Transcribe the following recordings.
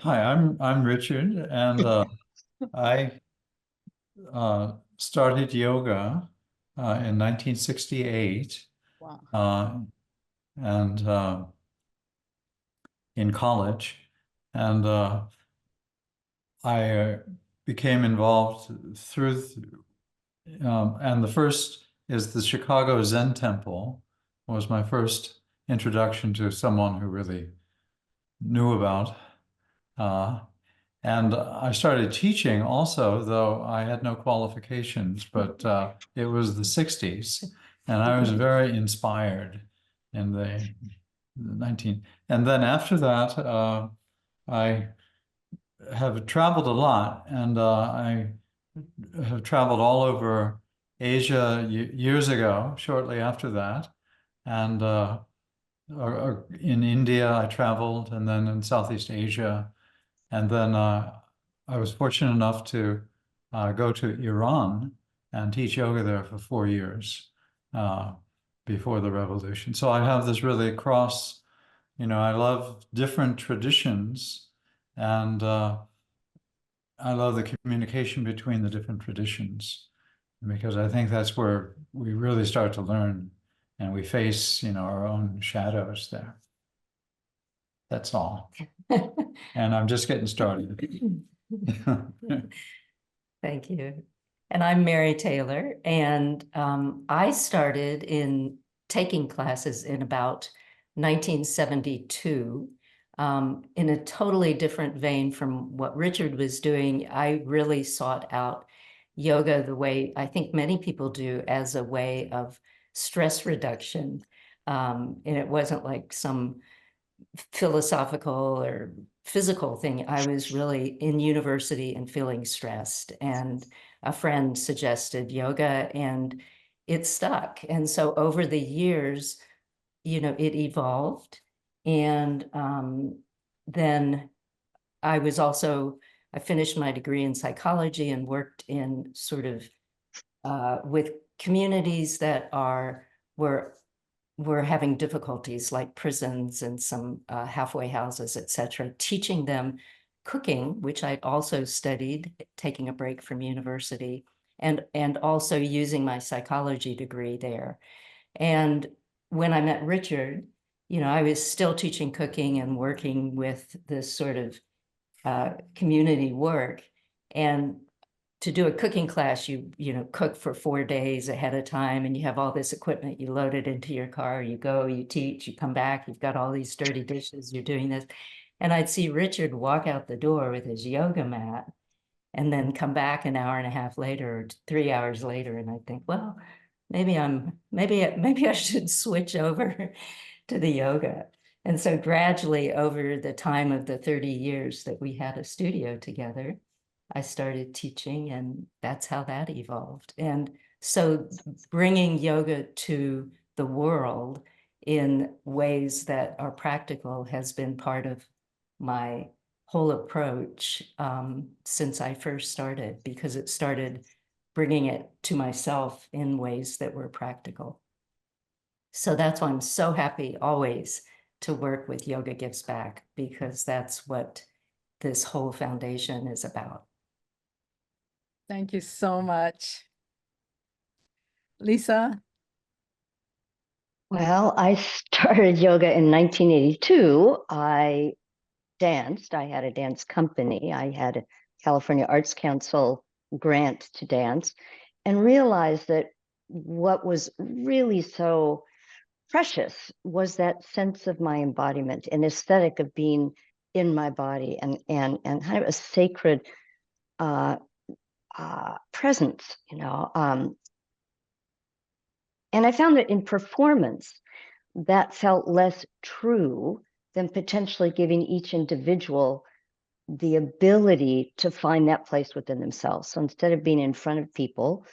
Hi, I'm Richard, and I started yoga in 1968, Wow. uh, and in college, and I became involved through, and the first is the Chicago Zen Temple was my first introduction to someone who really knew about. Uh, And I started teaching also, though I had no qualifications, but it was the 60s, and I was very inspired in the 19. And then after that, I have traveled a lot, and I have traveled all over Asia years ago, shortly after that. And in India, I traveled, and then in Southeast Asia. And then I was fortunate enough to go to Iran and teach yoga there for 4 years uh, before the revolution. So I have this really I love different traditions, and I love the communication between the different traditions because I think that's where we really start to learn and we face, our own shadows there. That's all. And I'm just getting started. Thank you. And I'm Mary Taylor, and I started in taking classes in about 1972 in a totally different vein from what Richard was doing. I really sought out yoga the way I think many people do, as a way of stress reduction. And it wasn't like some philosophical or physical thing. I was really in university and feeling stressed, and a friend suggested yoga, and it stuck. And so over the years, it evolved. And then I finished my degree in psychology and worked in sort of with communities that were having difficulties, like prisons and some halfway houses, etc., teaching them cooking, which I'd also studied, taking a break from university, and also using my psychology degree there. And when I met Richard, I was still teaching cooking and working with this sort of community work. And to do a cooking class, you cook for 4 days ahead of time, and you have all this equipment, you load it into your car, you go, you teach, you come back, you've got all these dirty dishes, you're doing this. And I'd see Richard walk out the door with his yoga mat and then come back an hour and a half later or 3 hours later, and I'd think, well, maybe I should switch over to the yoga. And so gradually, over the time of the 30 years that we had a studio together, I started teaching, and that's how that evolved. And so bringing yoga to the world in ways that are practical has been part of my whole approach since I first started, because it started bringing it to myself in ways that were practical. So that's why I'm so happy always to work with Yoga Gives Back, because that's what this whole foundation is about. Thank you so much. Lisa? Well, I started yoga in 1982. I danced. I had a dance company. I had a California Arts Council grant to dance, and realized that what was really so precious was that sense of my embodiment, an aesthetic of being in my body, and kind of a sacred presence, and I found that in performance, that felt less true than potentially giving each individual the ability to find that place within themselves. So instead of being in front of people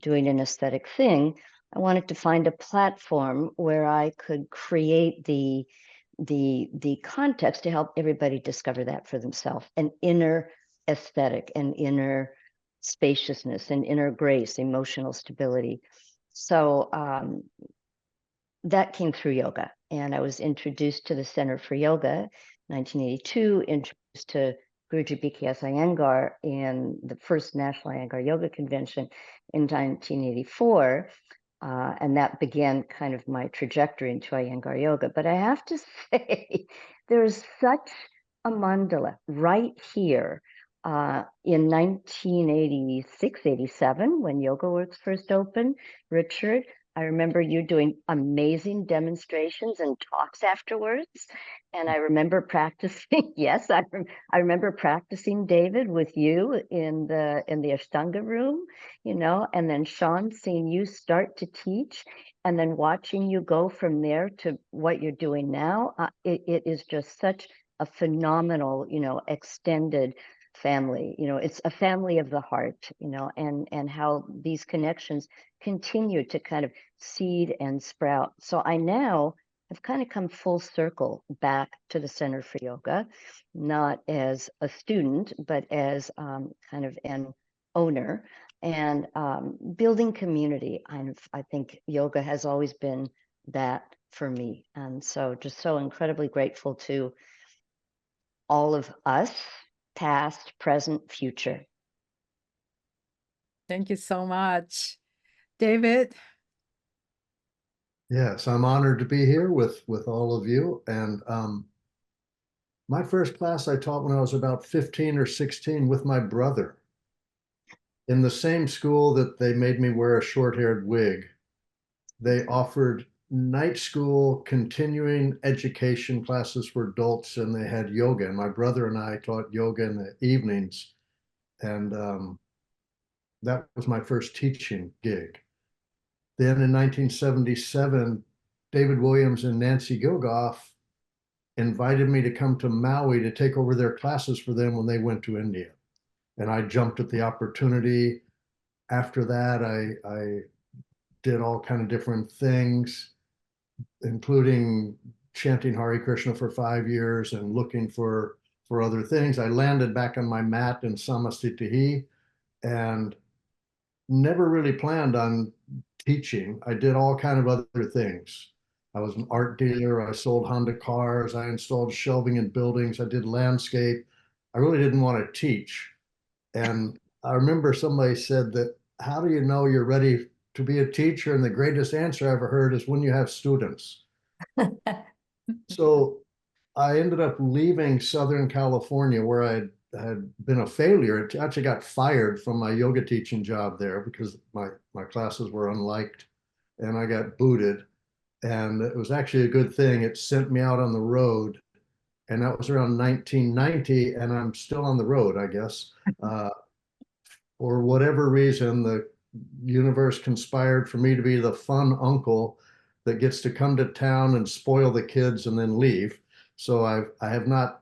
doing an aesthetic thing, I wanted to find a platform where I could create the context to help everybody discover that for themselves, an inner aesthetic, an inner spaciousness, an inner grace, emotional stability. So that came through yoga, and I was introduced to the Center for Yoga 1982, introduced to Guruji B.K.S. Iyengar in the first National Iyengar Yoga Convention in 1984. And that began kind of my trajectory into Iyengar Yoga. But I have to say, there's such a mandala right here in 1986, 87, when Yoga Works first opened. Richard, I remember you doing amazing demonstrations and talks afterwards. And I remember practicing, yes, I remember practicing, David, with you in the Ashtanga room, you know, and then Sean, seeing you start to teach and then watching you go from there to what you're doing now. It is just such a phenomenal, you know, extended family. You know, it's a family of the heart, you know, and how these connections continue to kind of seed and sprout. So I now have kind of come full circle back to the Center for Yoga, not as a student, but as kind of an owner, and building community. I think yoga has always been that for me. And so just so incredibly grateful to all of us, past, present, future. Thank you so much. David? Yes, I'm honored to be here with all of you. And my first class I taught when I was about 15 or 16 with my brother in the same school that they made me wear a short-haired wig. They offered night school continuing education classes for adults, and they had yoga. And my brother and I taught yoga in the evenings. And that was my first teaching gig. Then in 1977, David Williams and Nancy Gilgoff invited me to come to Maui to take over their classes for them when they went to India. And I jumped at the opportunity. After that, I did all kind of different things, including chanting Hare Krishna for 5 years and looking for other things. I landed back on my mat in Samastitihi and never really planned on teaching. I did all kind of other things. I was an art dealer. I sold Honda cars. I installed shelving in buildings. I did landscape. I really didn't want to teach. And I remember somebody said that, how do you know you're ready to be a teacher? And the greatest answer I ever heard is when you have students. So I ended up leaving Southern California, where I had been a failure. I actually got fired from my yoga teaching job there because my classes were unliked, and I got booted. And it was actually a good thing. It sent me out on the road, and that was around 1990, and I'm still on the road, I guess. For whatever reason, the universe conspired for me to be the fun uncle that gets to come to town and spoil the kids and then leave. So I have not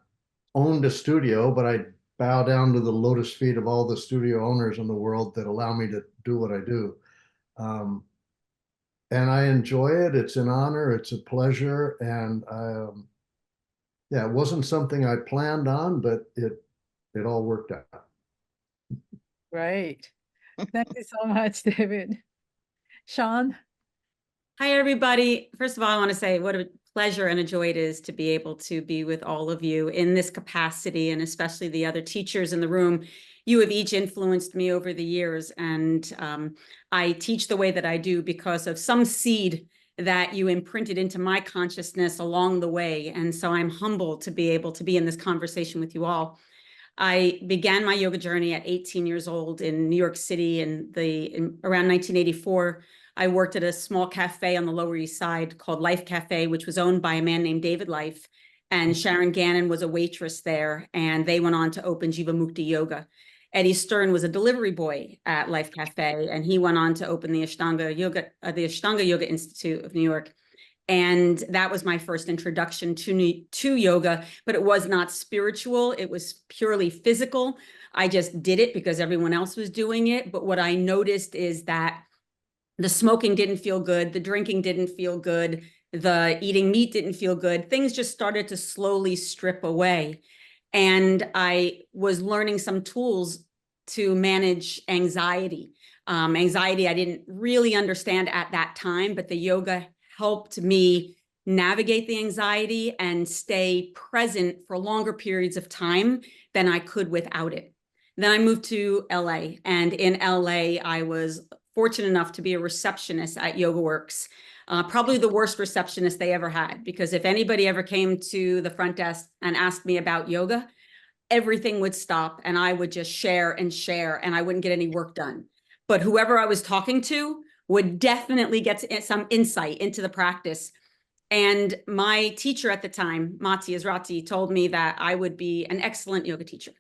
owned a studio, but I bow down to the lotus feet of all the studio owners in the world that allow me to do what I do. And I enjoy it. It's an honor. It's a pleasure. And yeah, it wasn't something I planned on, but it all worked out. Great. Thank you so much, David. Sean? Hi, everybody. First of all, I want to say what a pleasure and a joy it is to be able to be with all of you in this capacity, and especially the other teachers in the room. You have each influenced me over the years, and I teach the way that I do because of some seed that you imprinted into my consciousness along the way. And so I'm humbled to be able to be in this conversation with you all. I began my yoga journey at 18 years old in New York City, and around 1984, I worked at a small cafe on the Lower East Side called Life Cafe, which was owned by a man named David Life, and Sharon Gannon was a waitress there, and they went on to open Jivamukti Yoga. Eddie Stern was a delivery boy at Life Cafe, and he went on to open the Ashtanga Yoga Institute of New York. And that was my first introduction to yoga, but it was not spiritual. It was purely physical. I just did it because everyone else was doing it. But what I noticed is that the smoking didn't feel good. The drinking didn't feel good. The eating meat didn't feel good. Things just started to slowly strip away. And I was learning some tools to manage anxiety. Anxiety I didn't really understand at that time, but the yoga helped me navigate the anxiety and stay present for longer periods of time than I could without it. Then I moved to LA, and in LA, I was fortunate enough to be a receptionist at Yoga Works. Probably the worst receptionist they ever had, because if anybody ever came to the front desk and asked me about yoga, everything would stop and I would just share and I wouldn't get any work done. But whoever I was talking to would definitely get some insight into the practice. And my teacher at the time, Mati Ezrati, told me that I would be an excellent yoga teacher.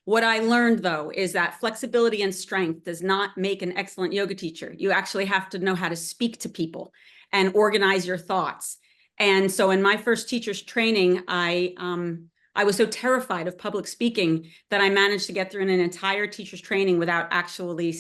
What I learned, though, is that flexibility and strength does not make an excellent yoga teacher. You actually have to know how to speak to people and organize your thoughts. And so in my first teacher's training, I was so terrified of public speaking that I managed to get through an entire teacher's training without actually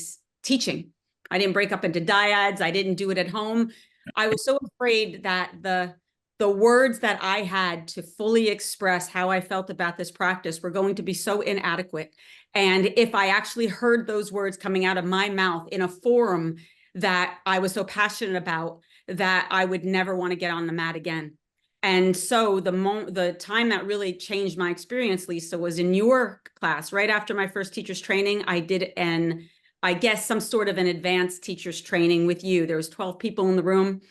teaching. I didn't break up into dyads. I didn't do it at home. I was so afraid that the words that I had to fully express how I felt about this practice were going to be so inadequate. And if I actually heard those words coming out of my mouth in a forum that I was so passionate about, that I would never want to get on the mat again. And so the time that really changed my experience, Lisa, was in your class. Right after my first teacher's training, I did I guess some sort of an advanced teacher's training with you. There was 12 people in the room.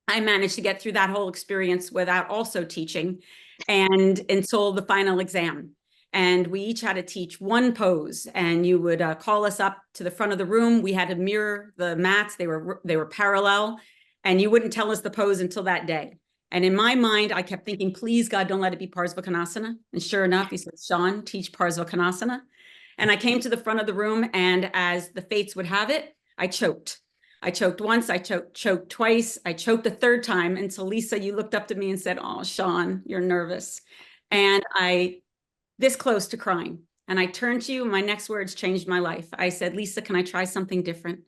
I managed to get through that whole experience without also teaching, and until the final exam. And we each had to teach one pose, and you would call us up to the front of the room. We had to mirror the mats. They were parallel, and you wouldn't tell us the pose until that day. And in my mind, I kept thinking, please, God, don't let it be Parsvakonasana. And sure enough, he said, Sean, teach Parsvakonasana. And I came to the front of the room, and as the fates would have it, I choked. I choked once, I choked twice, I choked the third time until Lisa, you looked up to me and said, oh, Sean, you're nervous. And this close to crying. And I turned to you, and my next words changed my life. I said, Lisa, can I try something different?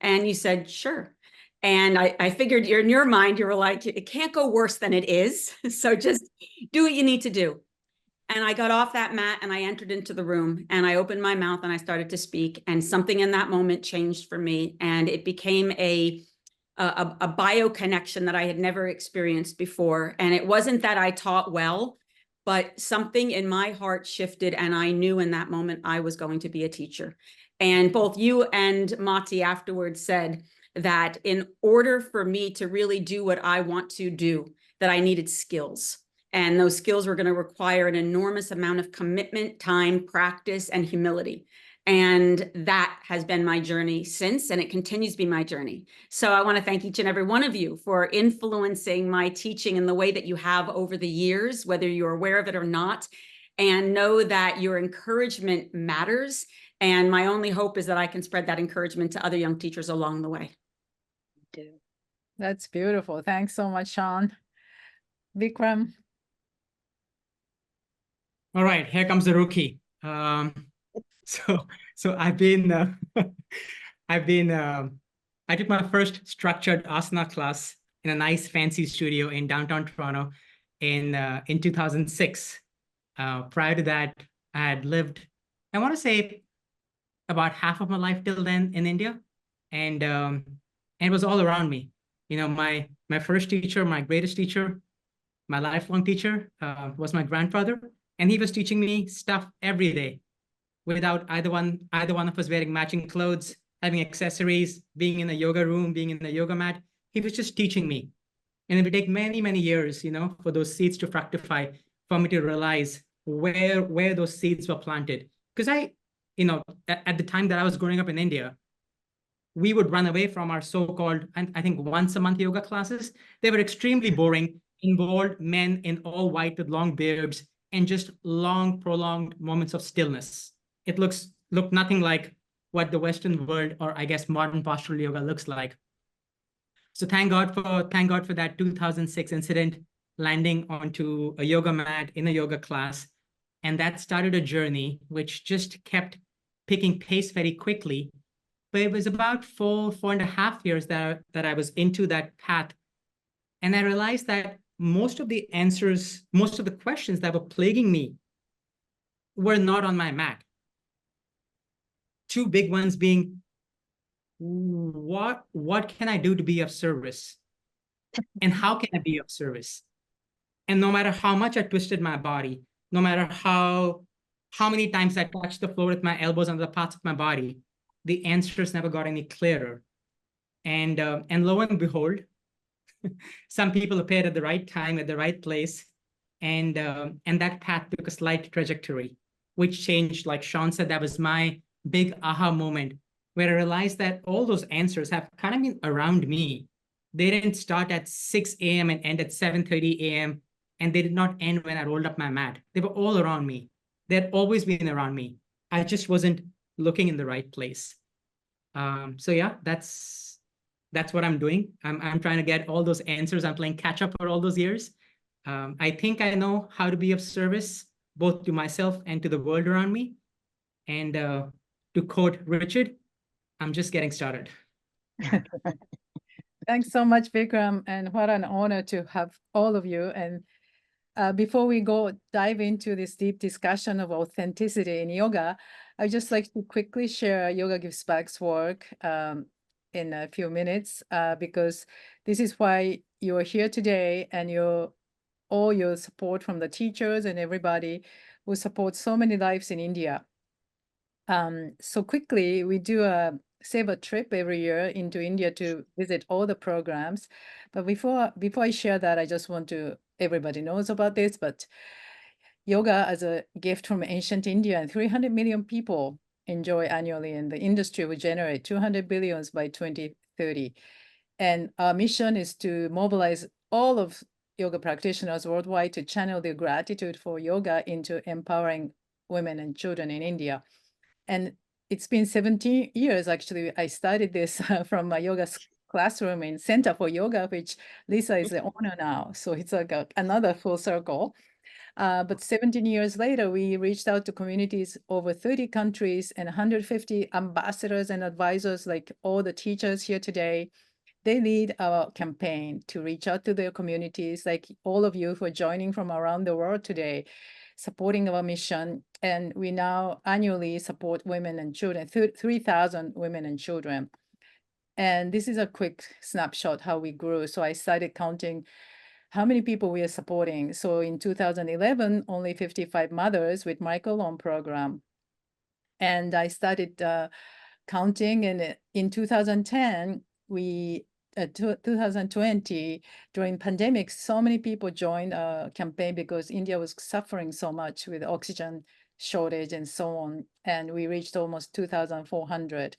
And you said, sure. And I figured in your mind, you were like, it can't go worse than it is. So just do what you need to do. And I got off that mat and I entered into the room and I opened my mouth and I started to speak, and something in that moment changed for me. And it became a bio connection that I had never experienced before. And it wasn't that I taught well, but something in my heart shifted, and I knew in that moment I was going to be a teacher. And both you and Mati afterwards said that in order for me to really do what I want to do, that I needed skills. And those skills were going to require an enormous amount of commitment, time, practice, and humility. And that has been my journey since, and it continues to be my journey. So I want to thank each and every one of you for influencing my teaching in the way that you have over the years, whether you're aware of it or not, and know that your encouragement matters. And my only hope is that I can spread that encouragement to other young teachers along the way. That's beautiful. Thanks so much, Sean. Vikram. All right, here comes the rookie. So I took my first structured asana class in a nice fancy studio in downtown Toronto in 2006. Prior to that, I had lived, I want to say, about half of my life till then in India, and it was all around me. You know, my first teacher, my greatest teacher, my lifelong teacher was my grandfather. And he was teaching me stuff every day without either one of us wearing matching clothes, having accessories, being in a yoga room, being in a yoga mat. He was just teaching me. And it would take many, many years, you know, for those seeds to fructify, for me to realize where those seeds were planted. Because at the time that I was growing up in India, we would run away from our so-called, I think, once a month yoga classes. They were extremely boring, involved men in all white with long beards, and just long, prolonged moments of stillness. It looked nothing like what the Western world, or I guess modern postural yoga, looks like. So thank God for that 2006 incident, landing onto a yoga mat in a yoga class. And that started a journey which just kept picking pace very quickly. But it was about 4.5 years that I was into that path. And I realized that most of the answers, most of the questions that were plaguing me were not on my mat. Two big ones being, what can I do to be of service? And how can I be of service? And no matter how much I twisted my body, no matter how many times I touched the floor with my elbows on the parts of my body, the answers never got any clearer. And lo and behold, some people appeared at the right time, at the right place, and that path took a slight trajectory, which changed. Like Sean said, that was my big aha moment, where I realized that all those answers have kind of been around me. They didn't start at 6 a.m. and end at 7:30 a.m. And they did not end when I rolled up my mat. They were all around me. They had always been around me. I just wasn't looking in the right place. So yeah, that's what I'm doing. I'm trying to get all those answers. I'm playing catch up for all those years. I think I know how to be of service, both to myself and to the world around me. And to quote Richard, I'm just getting started. Thanks so much, Vikram, and what an honor to have all of you. And before we dive into this deep discussion of authenticity in yoga, I'd just like to quickly share Yoga Gives Back's work in a few minutes, because this is why you're here today, and all your support from the teachers and everybody who support so many lives in India. So quickly, we do save a trip every year into India to visit all the programs. But before I share that, I just want to, everybody knows about this, but yoga as a gift from ancient India, and 300 million people enjoy annually, and the industry will generate 200 billions by 2030. And our mission is to mobilize all of yoga practitioners worldwide to channel their gratitude for yoga into empowering women and children in India. And it's been 17 years, actually. I started this from my yoga classroom in Center for Yoga, which Lisa is the owner now. So it's like another full circle. But 17 years later, we reached out to communities over 30 countries and 150 ambassadors and advisors, like all the teachers here today. They lead our campaign to reach out to their communities, like all of you who are joining from around the world today, supporting our mission. And we now annually support women and children, 3,000 women and children. And this is a quick snapshot how we grew. So I started counting how many people we are supporting. So in 2011, only 55 mothers with microloan program. And I started counting, and in 2010, 2020, during pandemic, so many people joined a campaign because India was suffering so much with oxygen shortage and so on. And we reached almost 2,400.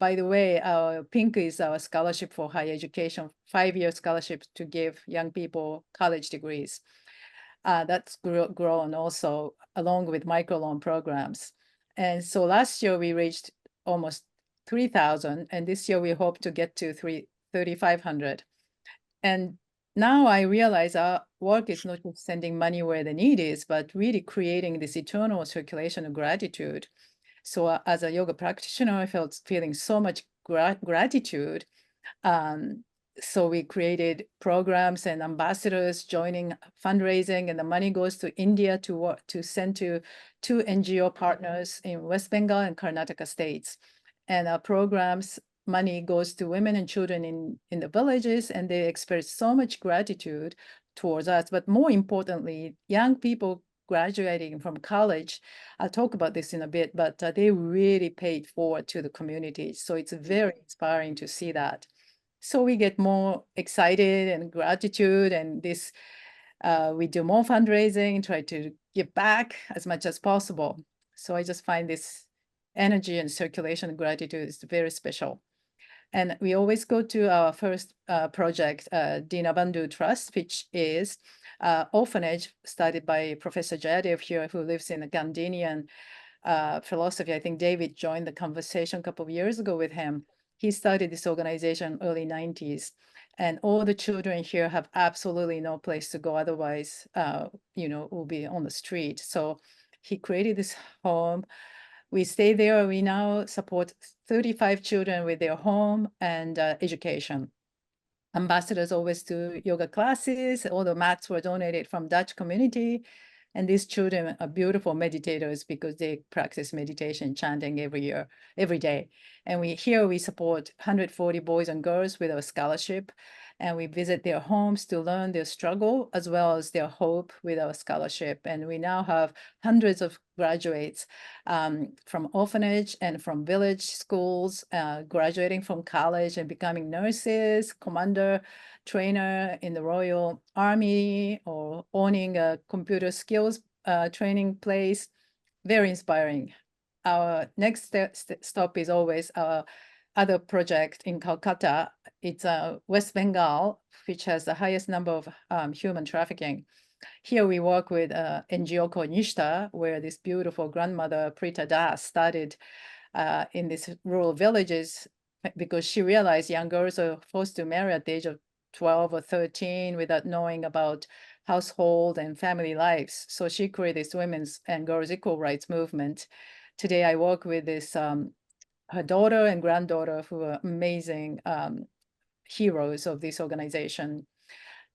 By the way, our pink is our scholarship for higher education, 5-year scholarship to give young people college degrees. That's grown also along with microloan programs. And so last year we reached almost 3,000, and this year we hope to get to 3,500. And now I realize our work is not just sending money where the need is, but really creating this eternal circulation of gratitude. So as a yoga practitioner, I felt feeling so much gratitude. So we created programs and ambassadors joining fundraising, and the money goes to India to send to 2 NGO partners in West Bengal and Karnataka states. And our programs money goes to women and children in the villages, and they express so much gratitude towards us. But more importantly, young people graduating from college, I'll talk about this in a bit, but they really paid forward to the community. So it's very inspiring to see that. So we get more excited and gratitude, and this we do more fundraising, try to give back as much as possible. So I just find this energy and circulation and gratitude is very special. And we always go to our first project, Dinabandhu Trust, which is orphanage started by Professor Jayadev here, who lives in the Gandhinian philosophy. I think David joined the conversation a couple of years ago with him. He started this organization early 90s. And all the children here have absolutely no place to go. Otherwise, will be on the street. So he created this home. We stay there. We now support 35 children with their home and education. Ambassadors always do yoga classes. All the mats were donated from Dutch community. And these children are beautiful meditators because they practice meditation, chanting every day. And here we support 140 boys and girls with our scholarship. And we visit their homes to learn their struggle as well as their hope with our scholarship. And we now have hundreds of graduates from orphanage and from village schools, graduating from college and becoming nurses, commander, trainer in the Royal Army, or owning a computer skills training place. Very inspiring. Our next stop is always our other project in Calcutta. It's West Bengal, which has the highest number of human trafficking. Here we work with NGO called Nishta, where this beautiful grandmother, Prita Das, started in these rural villages because she realized young girls are forced to marry at the age of 12 or 13 without knowing about household and family lives. So she created this women's and girls' equal rights movement. Today I work with this her daughter and granddaughter, who are amazing heroes of this organization.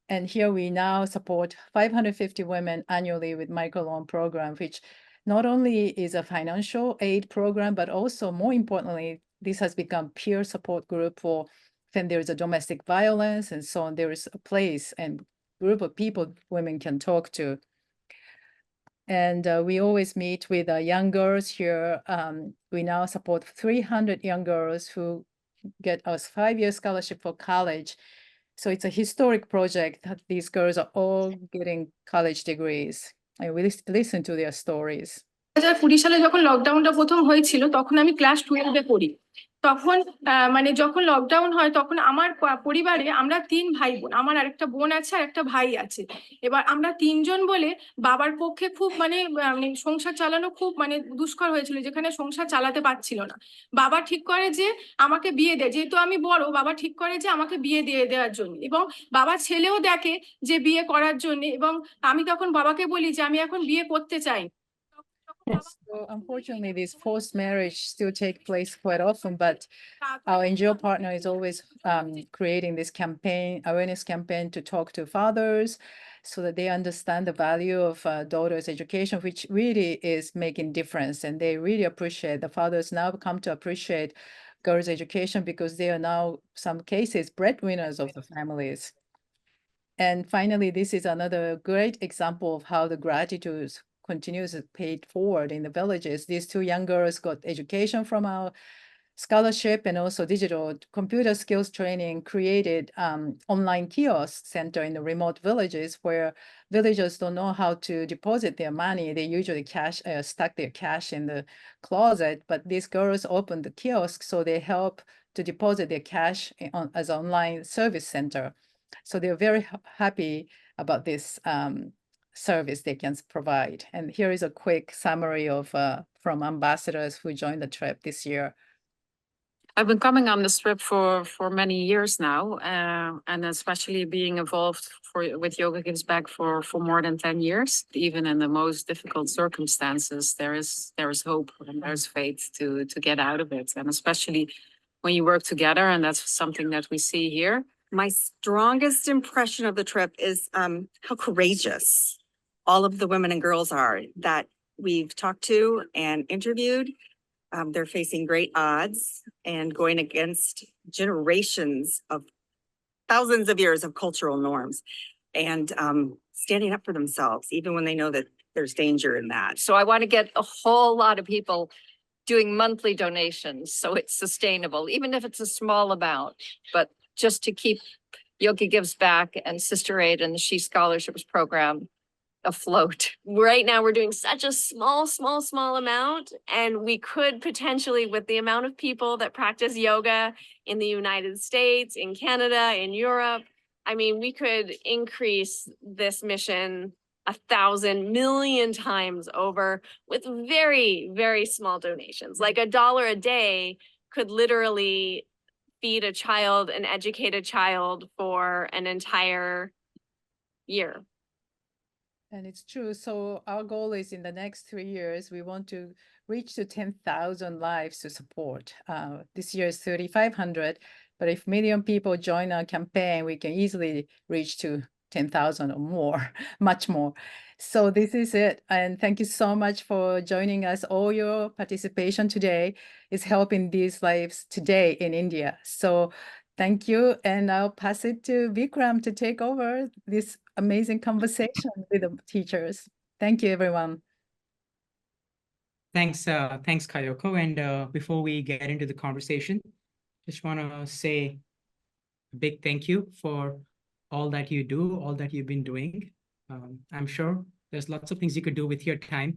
And here we now support 550 women annually with microloan program, which not only is a financial aid program, but also more importantly, this has become peer support group for when there's a domestic violence and so on. There is a place and group of people women can talk to. And we always meet with young girls here. We now support 300 young girls who get us 5-year scholarship for college. So it's a historic project that these girls are all getting college degrees. And we listen to their stories. 2020 সালে যখন লকডাউনটা প্রথম হয়েছিল তখন আমি class 12-এ পড়ি। তখন মানে যখন লকডাউন হয় তখন আমার পরিবারে আমরা 3 ভাই বোন, আমার আরেকটা বোন আছে আর একটা ভাই আছে। এবার আমরা 3 জন বলে বাবার পক্ষে খুব মানে সংসার চালানো খুব মানে দুষ্কর হয়েছিল, যেখানে সংসার চালাতে পারছিল না। বাবা ঠিক করে যে আমাকে বিয়ে দেয়, যেহেতু আমি বড়, বাবা ঠিক করে যে আমাকে বিয়ে দিয়ে দেওয়ার জন্য, এবং বাবা ছেলেও দেখে যে বিয়ে করার জন্য, এবং আমি তখন বাবাকে বলি যে আমি এখন বিয়ে করতে চাই। So unfortunately, this forced marriage still take place quite often, but our NGO partner is always creating this awareness campaign to talk to fathers so that they understand the value of daughters' education, which really is making difference. And they really appreciate, the fathers now come to appreciate girls' education because they are now, some cases, breadwinners of the families. And finally, this is another great example of how the gratitude continues to pay forward in the villages. These 2 young girls got education from our scholarship and also digital computer skills training, created online kiosk center in the remote villages where villagers don't know how to deposit their money. They usually stuck their cash in the closet, but these girls opened the kiosk, so they help to deposit their cash as an online service center. So they're very happy about this service they can provide. And here is a quick summary of from ambassadors who joined the trip this year. I've been coming on this trip for many years now, and especially being involved with Yoga Gives Back for more than 10 years. Even in the most difficult circumstances, there is hope and there's faith to get out of it, and especially when you work together, and that's something that we see here. My strongest impression of the trip is how courageous all of the women and girls are that we've talked to and interviewed. They're facing great odds and going against generations of thousands of years of cultural norms, and standing up for themselves, even when they know that there's danger in that. So I want to get a whole lot of people doing monthly donations so it's sustainable, even if it's a small amount, but just to keep Yoga Gives Back and Sister Aid and the She Scholarships program afloat. Right now, we're doing such a small amount, and we could potentially, with the amount of people that practice yoga in the United States, in Canada, in Europe, I mean, we could increase this mission 1,000 million times over with very, very small donations. Like $1 a day could literally feed a child and educate a child for an entire year. And it's true. So our goal is in the next 3 years, we want to reach to 10,000 lives to support. This year is 3,500, but if million people join our campaign, we can easily reach to 10,000 or more, much more. So this is it. And thank you so much for joining us. All your participation today is helping these lives today in India. So thank you. And I'll pass it to Vikram to take over this amazing conversation with the teachers. Thank you, everyone. Thanks, Kayoko. And before we get into the conversation, just want to say a big thank you for all that you do, all that you've been doing. I'm sure there's lots of things you could do with your time,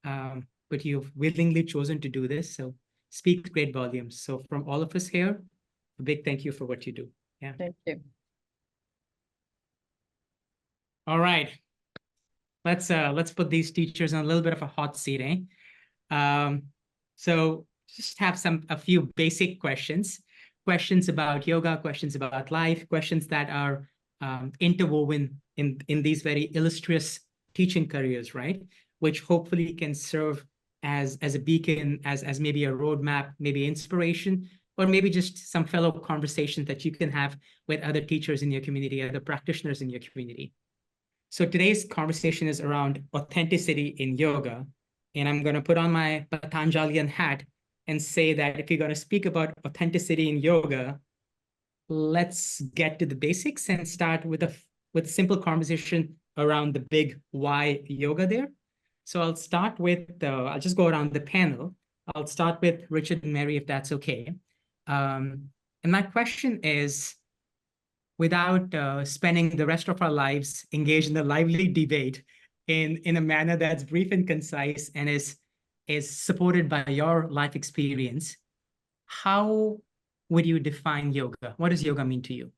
but you've willingly chosen to do this. So speaks great volumes. So from all of us here, a big thank you for what you do. Yeah. Thank you. All right. Let's put these teachers in a little bit of a hot seat, eh? So just have a few basic questions about yoga, questions about life, questions that are interwoven in these very illustrious teaching careers, right? Which hopefully can serve as a beacon, as maybe a roadmap, maybe inspiration, or maybe just some fellow conversations that you can have with other teachers in your community, other practitioners in your community. So today's conversation is around authenticity in yoga. And I'm going to put on my Patanjalian hat and say that if you're going to speak about authenticity in yoga, let's get to the basics and start with a simple conversation around the big why yoga there. So I'll start with, I'll just go around the panel. I'll start with Richard and Mary, if that's okay. And my question is, without spending the rest of our lives engaged in a lively debate in a manner that's brief and concise and is supported by your life experience, how would you define yoga? What does yoga mean to you?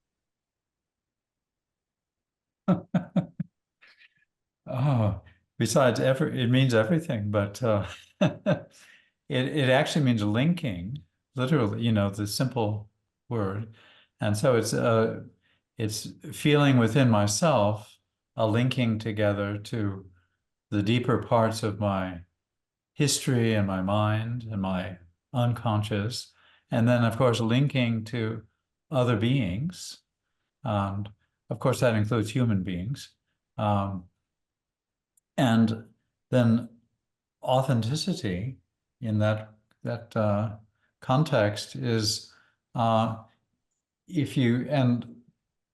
Oh, besides it means everything, but it actually means linking, literally, the simple word. And so it's feeling within myself a linking together to the deeper parts of my history and my mind and my unconscious, and then of course linking to other beings, and of course that includes human beings, and then authenticity in that context is and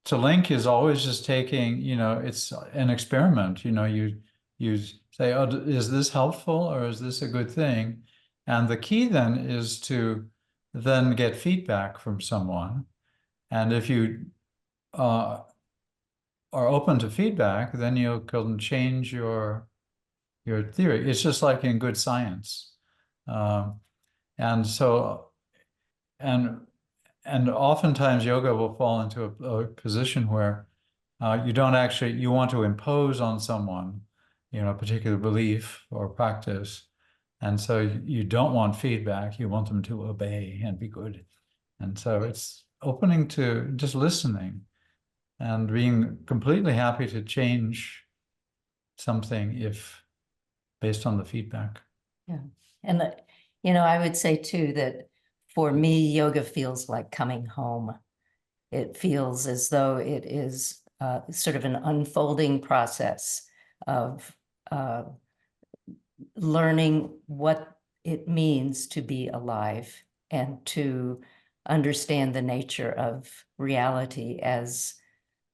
to link is always just taking, it's an experiment. You say, oh, is this helpful or is this a good thing? And the key then is to then get feedback from someone. And if you are open to feedback, then you can change your theory. It's just like in good science. And oftentimes yoga will fall into a position where you want to impose on someone, a particular belief or practice. And so you don't want feedback, you want them to obey and be good. And so it's opening to just listening and being completely happy to change something if based on the feedback. Yeah. And, I would say too, that for me, yoga feels like coming home. It feels as though it is sort of an unfolding process of learning what it means to be alive and to understand the nature of reality as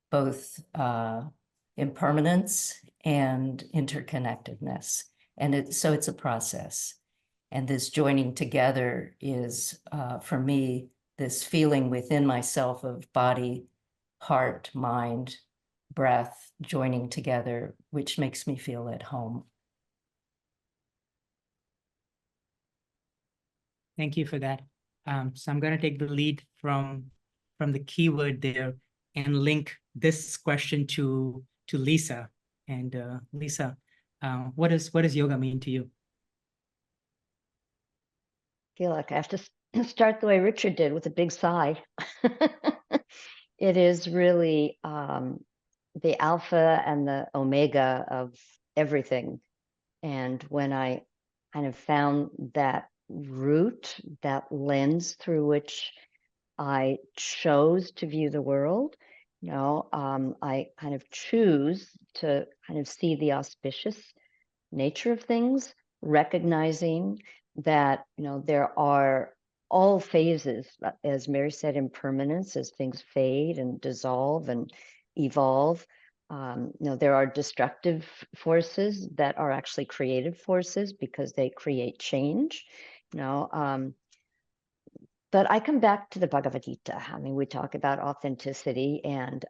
both impermanence and interconnectedness. And so it's a process. And this joining together is, for me, this feeling within myself of body, heart, mind, breath, joining together, which makes me feel at home. Thank you for that. So I'm going to take the lead from the keyword there and link this question to Lisa. And Lisa, what does yoga mean to you? I feel like I have to start the way Richard did, with a big sigh. It is really the alpha and the omega of everything. And when I kind of found that root, that lens through which I chose to view the world, I kind of choose to kind of see the auspicious nature of things, recognizing that, there are all phases, as Mary said, impermanence, as things fade and dissolve and evolve. There are destructive forces that are actually creative forces because they create change. But I come back to the Bhagavad Gita. I mean, we talk about authenticity, and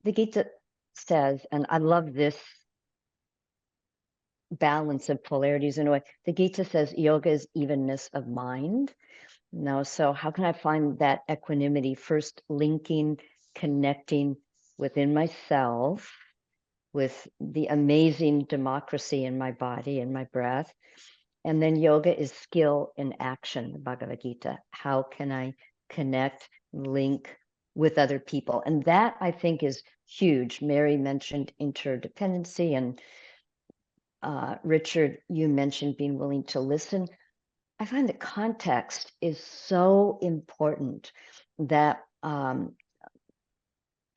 the Gita says, and I love this balance of polarities in a way. The Gita says yoga is evenness of mind. So how can I find that equanimity? First, linking, connecting within myself with the amazing democracy in my body and my breath. And then yoga is skill in action, the Bhagavad Gita. How can I connect, link with other people? And that, I think, is huge. Mary mentioned interdependency, and Richard, you mentioned being willing to listen. I find that context is so important that,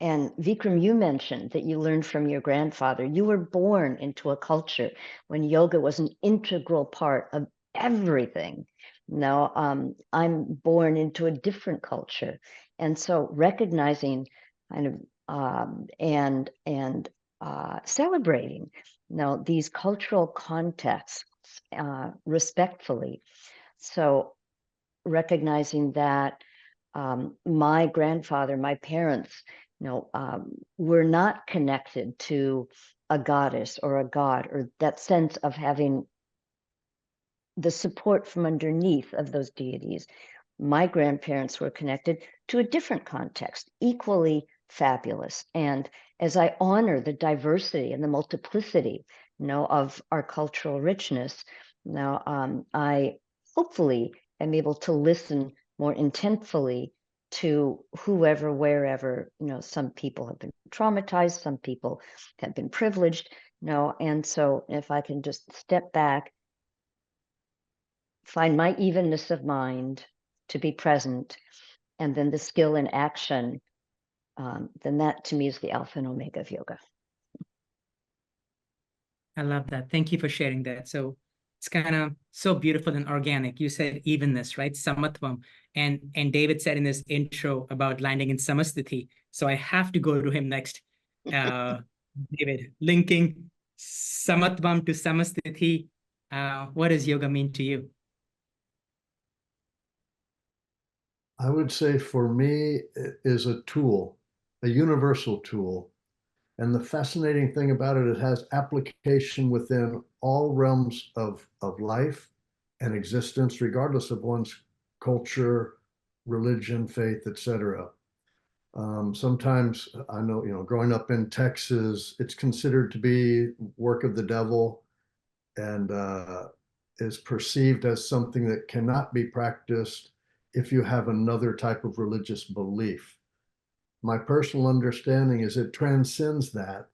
and Vikram, you mentioned that you learned from your grandfather. You were born into a culture when yoga was an integral part of everything. Now, I'm born into a different culture. And so recognizing kind of, and celebrating, these cultural contexts respectfully. So recognizing that my grandfather, my parents, were not connected to a goddess or a god, or that sense of having the support from underneath of those deities. My grandparents were connected to a different context, equally fabulous. And as I honor the diversity and the multiplicity, of our cultural richness, I hopefully am able to listen more intentfully to whoever, wherever, some people have been traumatized, some people have been privileged, and so if I can just step back, find my evenness of mind to be present, and then the skill in action, then that to me is the alpha and omega of yoga. I love that. Thank you for sharing that. So it's kind of so beautiful and organic. You said evenness, right? Samatvam. And David said in his intro about landing in Samasthiti. So I have to go to him next. David, linking Samatvam to Samasthiti. What does yoga mean to you? I would say for me, it is a tool, a universal tool. And the fascinating thing about it, it has application within all realms of life and existence, regardless of one's culture, religion, faith, etc. Sometimes I know, growing up in Texas, it's considered to be work of the devil, and is perceived as something that cannot be practiced if you have another type of religious belief. My personal understanding is it transcends that,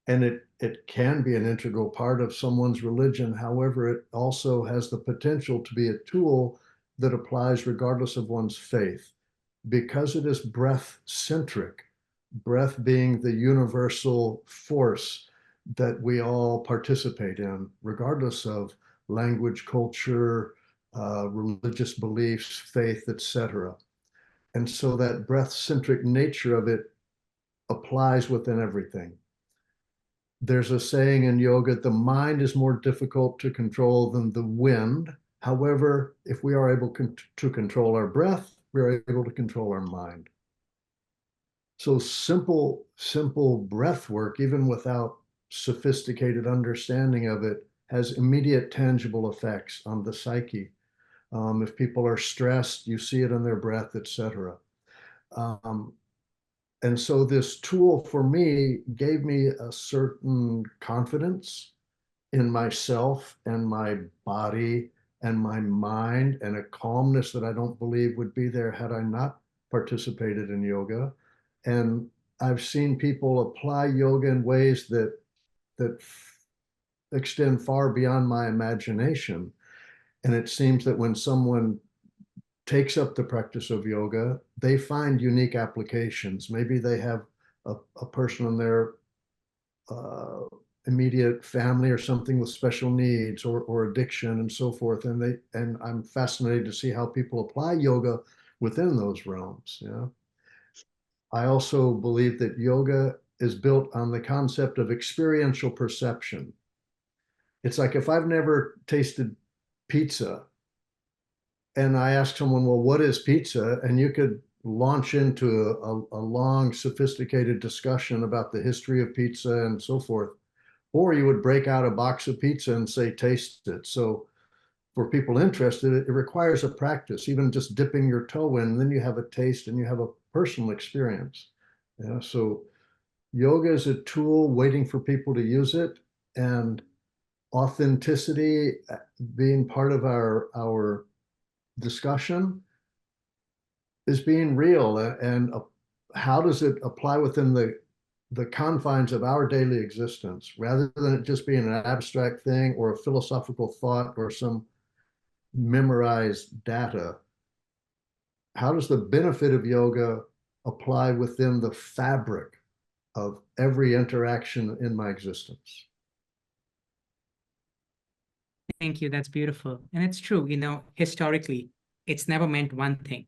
and it can be an integral part of someone's religion. However, it also has the potential to be a tool that applies regardless of one's faith, because it is breath centric, breath being the universal force that we all participate in, regardless of language, culture, religious beliefs, faith, etc. And so that breath-centric nature of it applies within everything. There's a saying in yoga, the mind is more difficult to control than the wind. However, if we are able to control our breath, we're able to control our mind. So simple breath work, even without sophisticated understanding of it, has immediate tangible effects on the psyche. If people are stressed, you see it in their breath, etc. And so this tool for me gave me a certain confidence in myself and my body and my mind, and a calmness that I don't believe would be there had I not participated in yoga. And I've seen people apply yoga in ways that extend far beyond my imagination. And it seems that when someone takes up the practice of yoga, they find unique applications. Maybe they have a person in their immediate family or something with special needs or addiction and so forth. And I'm fascinated to see how people apply yoga within those realms. I also believe that yoga is built on the concept of experiential perception. It's like if I've never tasted pizza and I ask someone, well, what is pizza? And you could launch into a long, sophisticated discussion about the history of pizza and so forth. Or you would break out a box of pizza and say, taste it. So for people interested, it requires a practice, even just dipping your toe in, and then you have a taste and you have a personal experience. So yoga is a tool waiting for people to use it, and authenticity being part of our discussion is being real. And how does it apply within the confines of our daily existence, rather than it just being an abstract thing or a philosophical thought or some memorized data? How does the benefit of yoga apply within the fabric of every interaction in my existence? Thank you. That's beautiful. And it's true, historically, it's never meant one thing.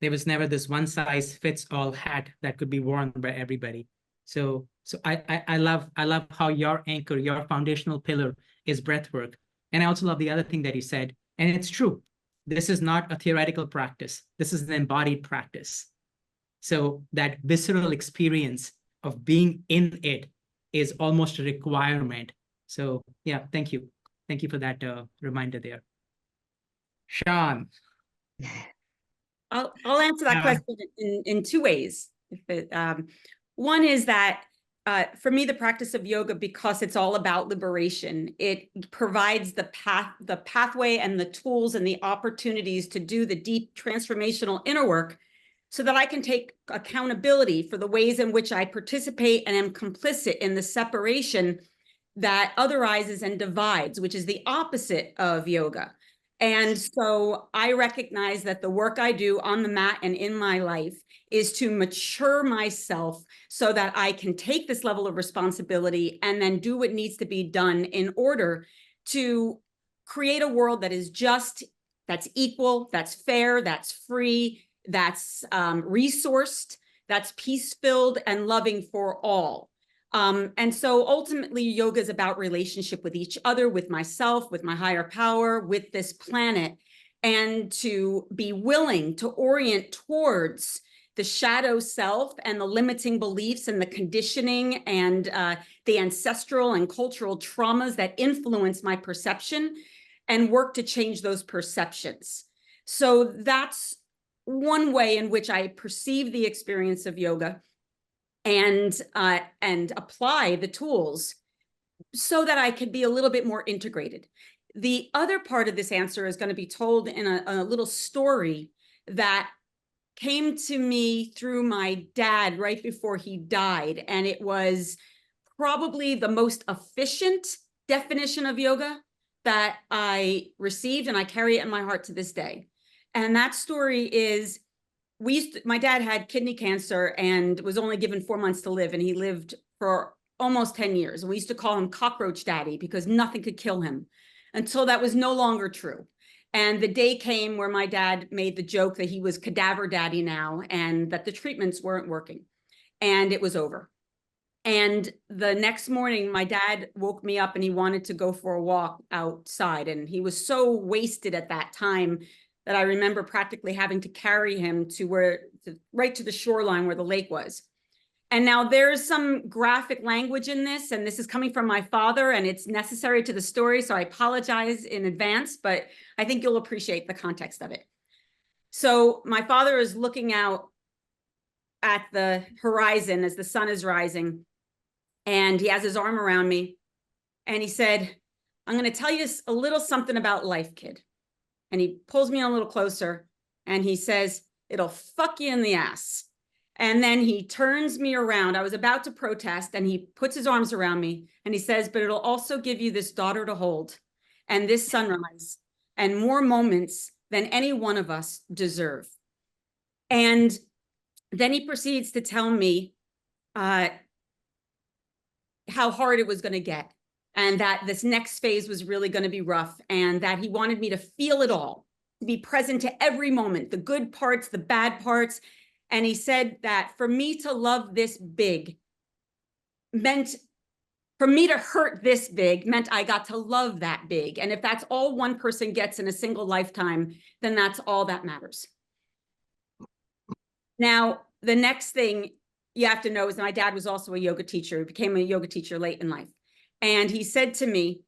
There was never this one size fits all hat that could be worn by everybody. So I love how your anchor, your foundational pillar is breath work. And I also love the other thing that you said, and it's true. This is not a theoretical practice. This is an embodied practice. So that visceral experience of being in it is almost a requirement. So yeah, thank you. Thank you for that reminder there. Sean. I'll answer that question in two ways. One is that for me, the practice of yoga, because it's all about liberation, it provides the pathway and the tools and the opportunities to do the deep transformational inner work so that I can take accountability for the ways in which I participate and am complicit in the separation that otherizes and divides, which is the opposite of yoga. And so I recognize that the work I do on the mat and in my life is to mature myself so that I can take this level of responsibility and then do what needs to be done in order to create a world that is just, that's equal, that's fair, that's free, that's resourced, that's peace-filled and loving for all. And so ultimately, yoga is about relationship with each other, with myself, with my higher power, with this planet, and to be willing to orient towards the shadow self and the limiting beliefs and the conditioning and the ancestral and cultural traumas that influence my perception, and work to change those perceptions. So that's one way in which I perceive the experience of yoga, and apply the tools so that I could be a little bit more integrated. The other part of this answer is going to be told in a little story that came to me through my dad right before he died. And it was probably the most efficient definition of yoga that I received, and I carry it in my heart to this day. And that story is, my dad had kidney cancer and was only given 4 months to live, and he lived for almost 10 years. We used to call him Cockroach Daddy because nothing could kill him, until that was no longer true. And the day came where my dad made the joke that he was Cadaver Daddy now, and that the treatments weren't working, and it was over. And the next morning, my dad woke me up and he wanted to go for a walk outside. And he was so wasted at that time that I remember practically having to carry him to right to the shoreline where the lake was. And now there's some graphic language in this, and this is coming from my father, and it's necessary to the story, so I apologize in advance, but I think you'll appreciate the context of it. So my father is looking out at the horizon as the sun is rising, and he has his arm around me, and he said, "I'm going to tell you a little something about life, kid." And he pulls me a little closer and he says, "It'll fuck you in the ass." And then he turns me around. I was about to protest, and he puts his arms around me and he says, "But it'll also give you this daughter to hold, and this sunrise, and more moments than any one of us deserve. And then he proceeds to tell me how hard it was going to get, and that this next phase was really going to be rough, and that he wanted me to feel it all, to be present to every moment, the good parts, the bad parts. And he said that for me to love this big meant, for me to hurt this big meant I got to love that big. And if that's all one person gets in a single lifetime, then that's all that matters. Now, the next thing you have to know is that my dad was also a yoga teacher. He became a yoga teacher late in life. And he said to me,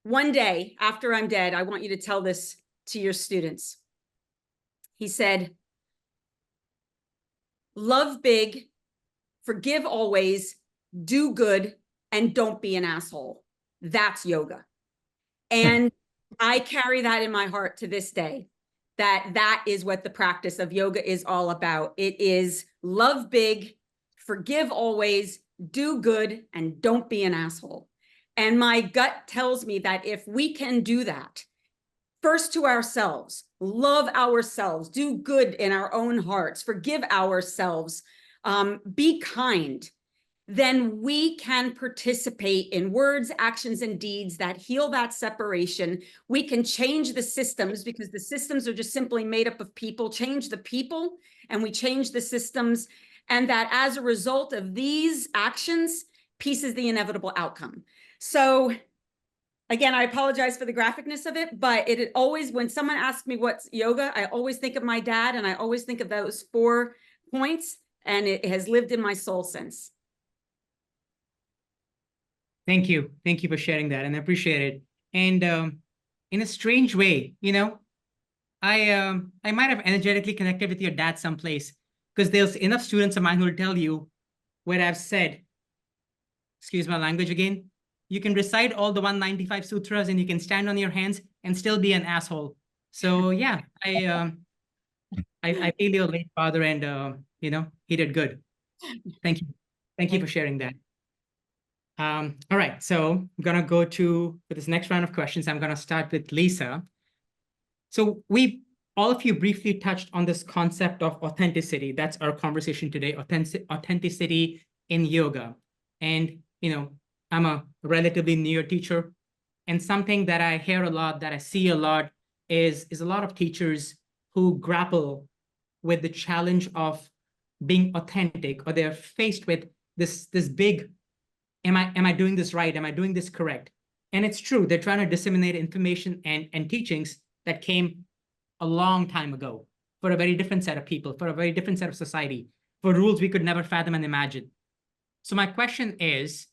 one day after I'm dead, I want you to tell this to your students. He said, love big, forgive always, do good, and don't be an asshole. That's yoga. And I carry that in my heart to this day, that is what the practice of yoga is all about. It is love big, forgive always, do good, and don't be an asshole. And my gut tells me that if we can do that, first to ourselves, love ourselves, do good in our own hearts, forgive ourselves, be kind, then we can participate in words, actions, and deeds that heal that separation. We can change the systems, because the systems are just simply made up of people. Change the people, and we change the systems. And that as a result of these actions, peace is the inevitable outcome. So again, I apologize for the graphicness of it, but it always, when someone asks me what's yoga, I always think of my dad, and I always think of those 4 points, and it has lived in my soul since. Thank you. Thank you for sharing that, and I appreciate it. And in a strange way, you know, I might have energetically connected with your dad someplace, because there's enough students of mine who will tell you where I've said, excuse my language again, you can recite all the 195 sutras and you can stand on your hands and still be an asshole. So yeah, I feel your late father, and you know, he did good. Thank you. Thank you for sharing that. All right, so I'm gonna go to for this next round of questions. I'm gonna start with Lisa. So all of you briefly touched on this concept of authenticity. That's our conversation today, authenticity in yoga. And, you know, I'm a relatively newer teacher, and something that I hear a lot, that I see a lot is a lot of teachers who grapple with the challenge of being authentic, or they're faced with this big, am I doing this right? Am I doing this correct? And it's true, they're trying to disseminate information and teachings that came a long time ago for a very different set of people, for a very different set of society, for rules we could never fathom and imagine. So my question is,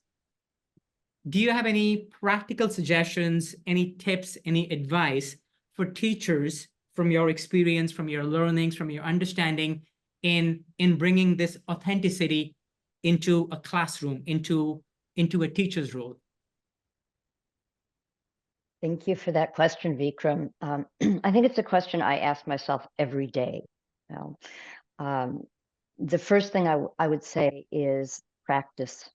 do you have any practical suggestions, any tips, any advice for teachers from your experience, from your learnings, from your understanding in bringing this authenticity into a classroom, into a teacher's role? Thank you for that question, Vikram. I think it's a question I ask myself every day. You know, the first thing I would say is practice.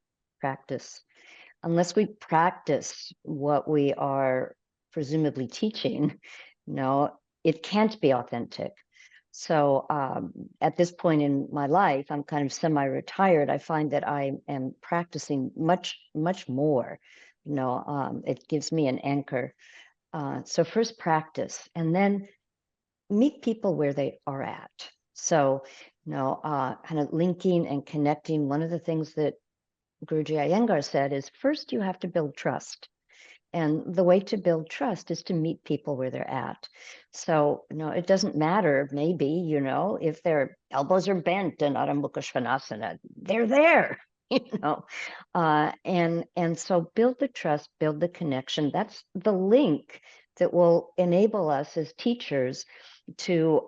Unless we practice what we are presumably teaching, you know, it can't be authentic. So at this point in my life, I'm kind of semi-retired. I find that I am practicing much more. You know, it gives me an anchor. So first practice, and then meet people where they are at. So, you know, kind of linking and connecting. One of the things that Guruji Iyengar said is, first you have to build trust. And the way to build trust is to meet people where they're at. So, you know, it doesn't matter, maybe, you know, if their elbows are bent and Adho Mukha Svanasana, they're there, you know. And so build the trust, build the connection. That's the link that will enable us as teachers to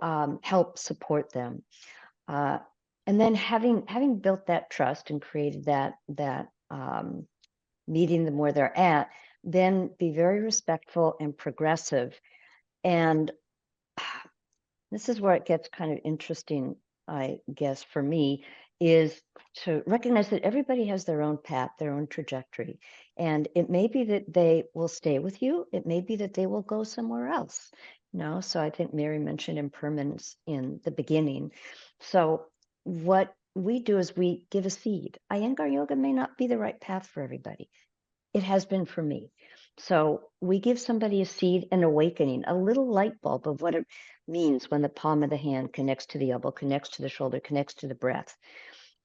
help support them. And then having built that trust and created that meeting them where they're at, then be very respectful and progressive. And this is where it gets kind of interesting, I guess, for me, is to recognize that everybody has their own path, their own trajectory. And it may be that they will stay with you. It may be that they will go somewhere else. No, so I think Mary mentioned impermanence in the beginning. So what we do is we give a seed. Iyengar yoga may not be the right path for everybody. It has been for me. So we give somebody a seed, an awakening, a little light bulb of what it means when the palm of the hand connects to the elbow, connects to the shoulder, connects to the breath.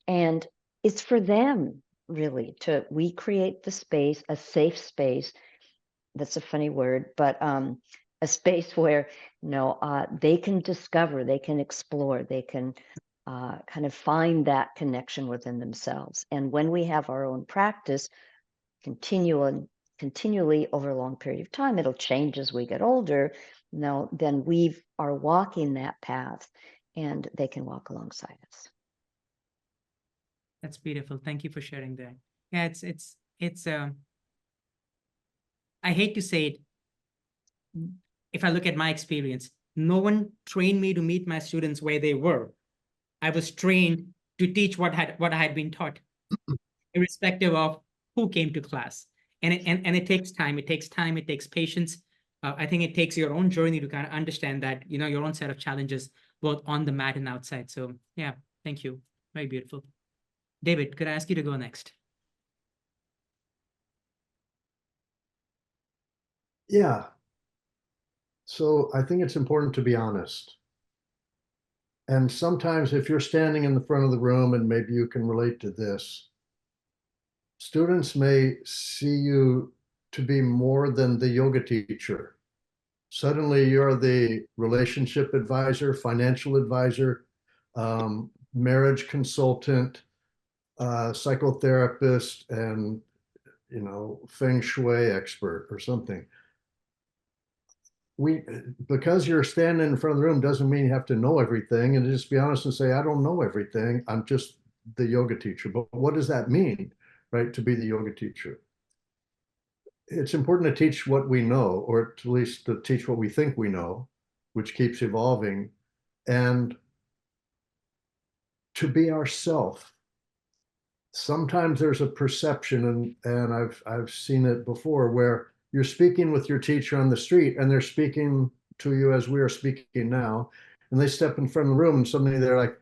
And it's for them really we create the space, a safe space. That's a funny word, but a space where, they can discover, they can explore, they can kind of find that connection within themselves. And when we have our own practice, continually over a long period of time, it'll change as we get older. Now, then we are walking that path, and they can walk alongside us. That's beautiful. Thank you for sharing that. Yeah, it's I hate to say it. If I look at my experience, no one trained me to meet my students where they were. I was trained to teach what I had been taught, irrespective of who came to class. And it takes time. It takes time. It takes patience. I think it takes your own journey to kind of understand that, your own set of challenges, both on the mat and outside. So yeah, thank you. Very beautiful. David, could I ask you to go next? Yeah. So I think it's important to be honest. And sometimes if you're standing in the front of the room, and maybe you can relate to this, students may see you to be more than the yoga teacher. Suddenly you're the relationship advisor, financial advisor, marriage consultant, psychotherapist, and feng shui expert or something. Because you're standing in front of the room doesn't mean you have to know everything, and just be honest and say, I don't know everything, I'm just the yoga teacher. But what does that mean, right, to be the yoga teacher? It's important to teach what we know, or at least to teach what we think we know, which keeps evolving, and to be ourself. Sometimes there's a perception, and I've seen it before, where you're speaking with your teacher on the street and they're speaking to you as we are speaking now, and they step in front of the room and suddenly they're like,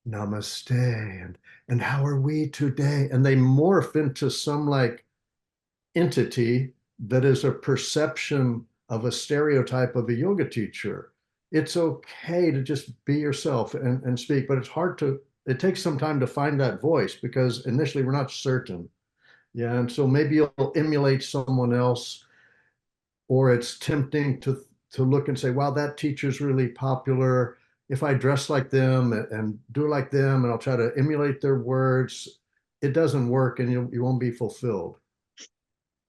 namaste, and how are we today? And they morph into some like entity that is a perception of a stereotype of a yoga teacher. It's okay to just be yourself and speak, but it takes some time to find that voice, because initially we're not certain. Yeah, and so maybe you'll emulate someone else, or it's tempting to look and say, wow, that teacher's really popular. If I dress like them and do like them, and I'll try to emulate their words, it doesn't work, and you won't be fulfilled.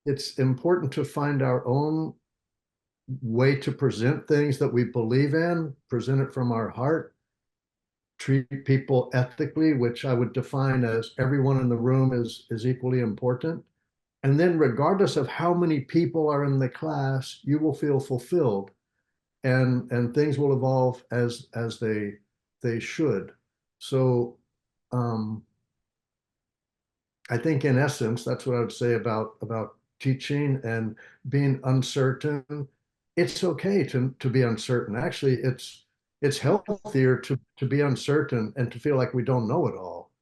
It's important to find our own way to present things that we believe in, present it from our heart, treat people ethically, which I would define as everyone in the room is equally important. And then regardless of how many people are in the class, you will feel fulfilled, and things will evolve as they should. So I think in essence, that's what I would say about teaching and being uncertain. It's okay to be uncertain. Actually, it's healthier to be uncertain and to feel like we don't know it all.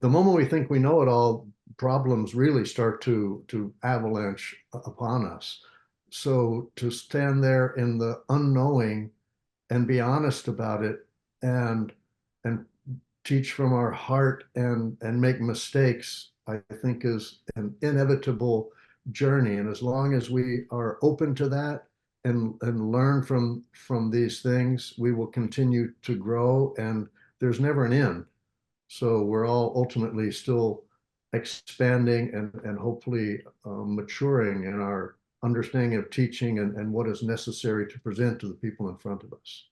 The moment we think we know it all, problems really start to avalanche upon us. So to stand there in the unknowing and be honest about it, and teach from our heart and make mistakes, I think is an inevitable journey. And as long as we are open to that and learn from these things, we will continue to grow, and there's never an end. So we're all ultimately still expanding and hopefully maturing in our understanding of teaching and what is necessary to present to the people in front of us.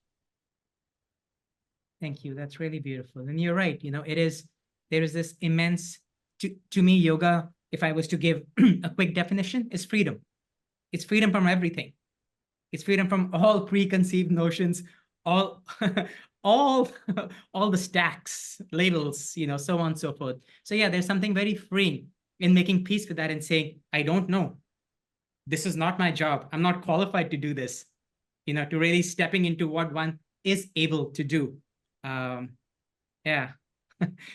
Thank you. That's really beautiful. And you're right. There is this immense, to me, yoga, if I was to give a quick definition, is freedom. It's freedom from everything. It's freedom from all preconceived notions, all the stacks, labels, so on and so forth. So yeah, there's something very freeing in making peace with that and saying, I don't know. This is not my job. I'm not qualified to do this. to really stepping into what one is able to do. Yeah,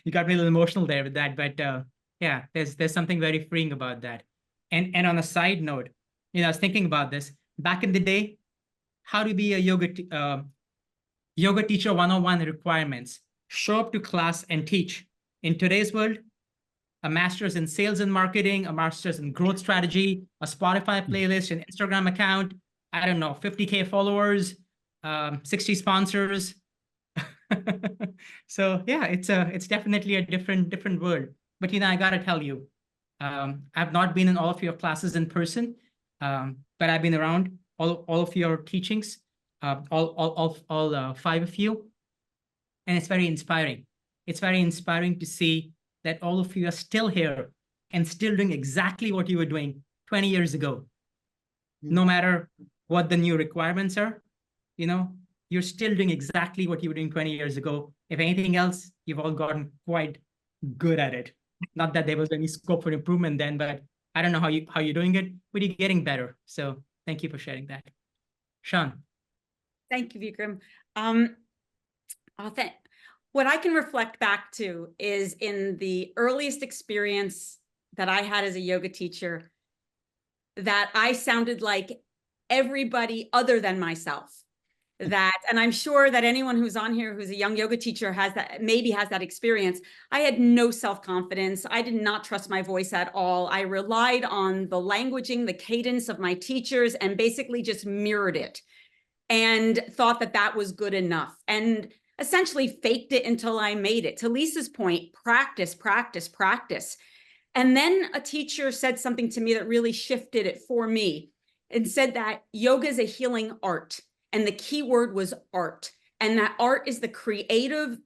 you got me a little emotional there with that, but yeah, there's something very freeing about that. And on a side note, I was thinking about this back in the day. How to be a yoga teacher 101 requirements: show up to class and teach. In today's world, a master's in sales and marketing, a master's in growth strategy, a Spotify playlist, an Instagram account, I don't know, 50K followers, 60 sponsors. So yeah, it's definitely a different world. But I gotta tell you, I've not been in all of your classes in person, but I've been around all of your teachings, all 5 of you, and it's very inspiring. It's very inspiring to see that all of you are still here and still doing exactly what you were doing 20 years ago. No matter what the new requirements are, you're still doing exactly what you were doing 20 years ago. If anything else, you've all gotten quite good at it. Not that there was any scope for improvement then, but I don't know how you're doing it, but you're getting better. So thank you for sharing that. Sean. Thank you, Vikram. What I can reflect back to is in the earliest experience that I had as a yoga teacher, that I sounded like everybody other than myself. And I'm sure that anyone who's on here who's a young yoga teacher has that experience. I had no self-confidence. I did not trust my voice at all. I relied on the languaging, the cadence of my teachers, and basically just mirrored it and thought that was good enough, and essentially faked it until I made it. To Lisa's point, practice, practice, practice. And then a teacher said something to me that really shifted it for me and said that yoga is a healing art. And the key word was art. And that art is the creative,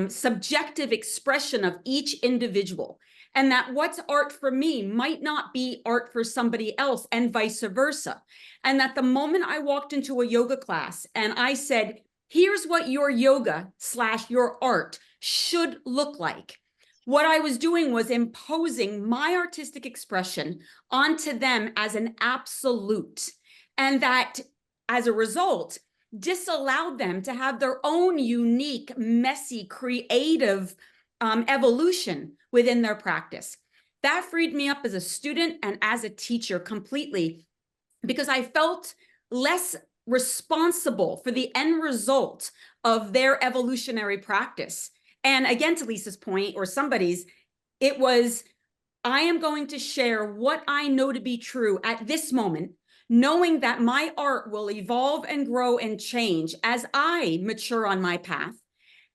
subjective expression of each individual. And that what's art for me might not be art for somebody else, and vice versa. And that the moment I walked into a yoga class and I said, here's what your yoga / your art should look like, what I was doing was imposing my artistic expression onto them as an absolute. And that, as a result, disallowed them to have their own unique, messy, creative evolution within their practice. That freed me up as a student and as a teacher completely, because I felt less responsible for the end result of their evolutionary practice. And again, to Lisa's point, or somebody's, it was, I am going to share what I know to be true at this moment, knowing that my art will evolve and grow and change as I mature on my path.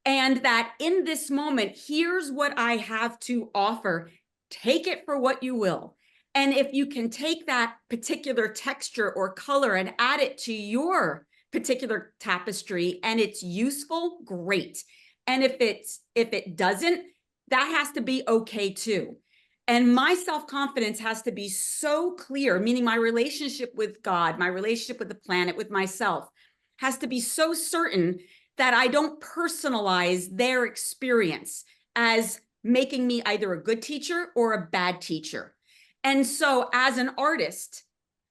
And that in this moment, here's what I have to offer. Take it for what you will. And if you can take that particular texture or color and add it to your particular tapestry and it's useful, great. And if it doesn't, that has to be okay too. And my self-confidence has to be so clear, meaning my relationship with God, my relationship with the planet, with myself, has to be so certain that I don't personalize their experience as making me either a good teacher or a bad teacher. And so as an artist,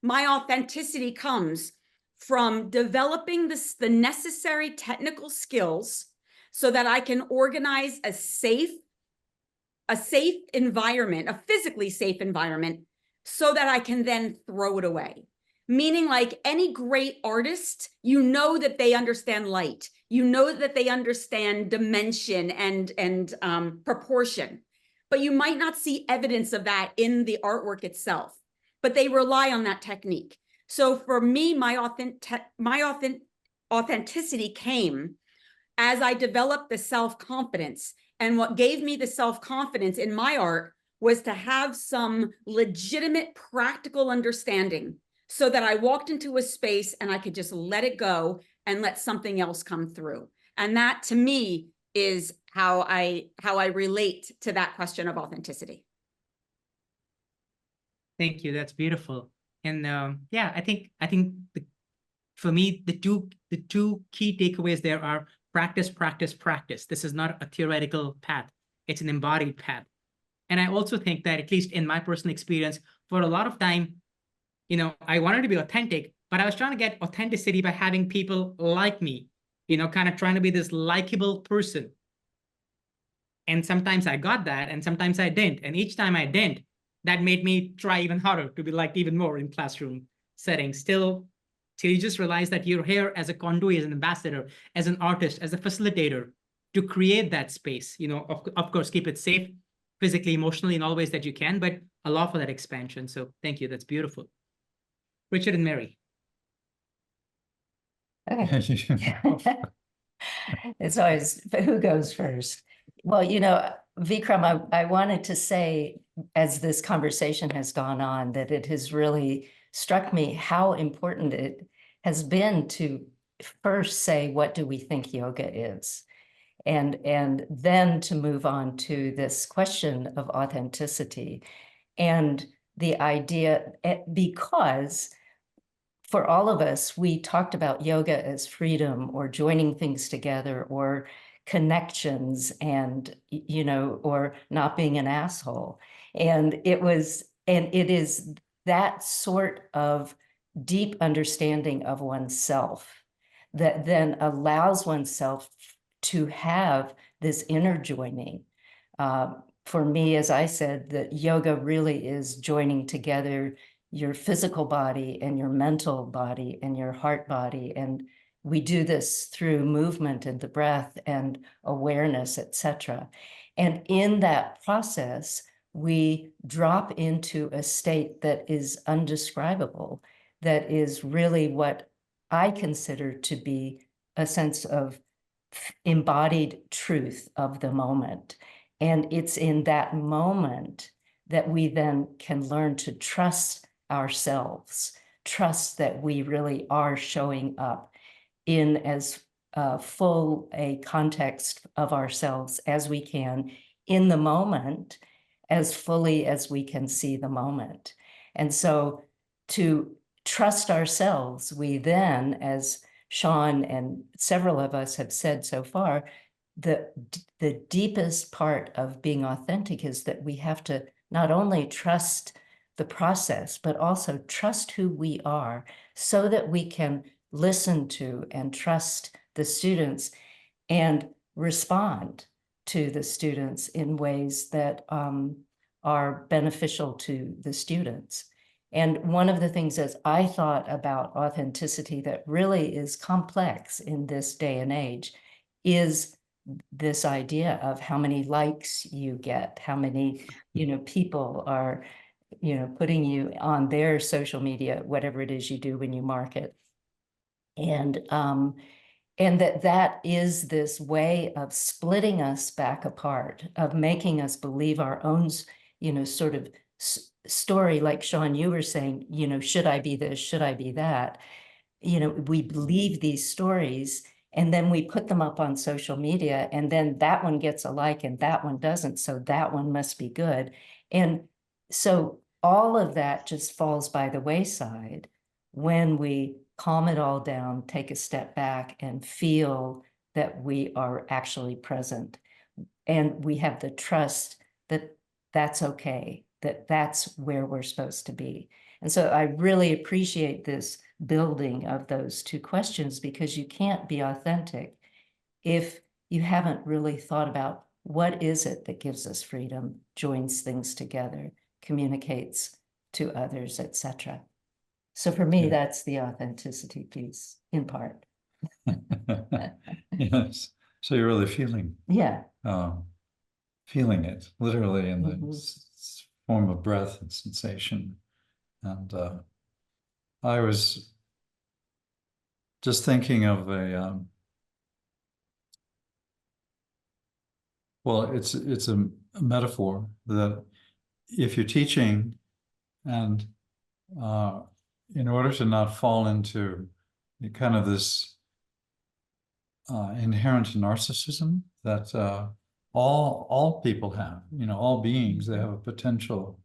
my authenticity comes from developing the necessary technical skills so that I can organize a safe environment, a physically safe environment, so that I can then throw it away. Meaning, like any great artist, you know that they understand light, you know that they understand dimension and proportion, but you might not see evidence of that in the artwork itself, but they rely on that technique. So for me, my authenticity came as I developed the self-confidence. And what gave me the self-confidence in my art was to have some legitimate practical understanding, so that I walked into a space and I could just let it go and let something else come through. And that, to me, is how I relate to that question of authenticity. Thank you. That's beautiful. And yeah, I think for me, the two key takeaways there are practice, practice, practice. This is not a theoretical path. It's an embodied path. And I also think that, at least in my personal experience, for a lot of time, I wanted to be authentic, but I was trying to get authenticity by having people like me, you know, kind of trying to be this likable person. And sometimes I got that, and sometimes I didn't. And each time I didn't, that made me try even harder to be liked even more in classroom settings. Till you just realize that you're here as a conduit, as an ambassador, as an artist, as a facilitator, to create that space. You know, of course, keep it safe, physically, emotionally, in all ways that you can, but allow for that expansion. So thank you. That's beautiful. Richard and Mary. Okay. It's always who goes first. Well, you know, Vikram, I wanted to say, as this conversation has gone on, that it has really struck me how important it has been to first say, what do we think yoga is? And then to move on to this question of authenticity and the idea, because for all of us, we talked about yoga as freedom or joining things together or connections and, you know, or not being an asshole. And it is that sort of deep understanding of oneself that then allows oneself to have this inner joining. For me, as I said, that yoga really is joining together your physical body and your mental body and your heart body. And we do this through movement and the breath and awareness, etc. And in that process, we drop into a state that is undescribable, that is really what I consider to be a sense of embodied truth of the moment. And it's in that moment that we then can learn to trust ourselves, trust that we really are showing up in as full a context of ourselves as we can in the moment, as fully as we can see the moment. And so to trust ourselves, we then, as Sean and several of us have said so far, the deepest part of being authentic is that we have to not only trust the process, but also trust who we are so that we can listen to and trust the students and respond to the students in ways that are beneficial to the students. And one of the things as I thought about authenticity that really is complex in this day and age is this idea of how many likes you get, how many, you know, people are, you know, putting you on their social media, whatever it is you do when you market. And that is this way of splitting us back apart, of making us believe our own, you know, sort of story, like Sean, you were saying, you know, should I be this, should I be that? You know, we believe these stories and then we put them up on social media and then that one gets a like and that one doesn't, so that one must be good. And so all of that just falls by the wayside when we calm it all down, take a step back and feel that we are actually present. And we have the trust that that's okay, that that's where we're supposed to be. And so I really appreciate this building of those two questions, because you can't be authentic if you haven't really thought about what is it that gives us freedom, joins things together, communicates to others, etc. So for me, that's the authenticity piece in part. Yes. So you're really feeling. Yeah. Feeling it literally in the form of breath and sensation. And I was just thinking of a well, it's a metaphor that if you're teaching and in order to not fall into kind of this inherent narcissism that all people have, you know, all beings, they have a potential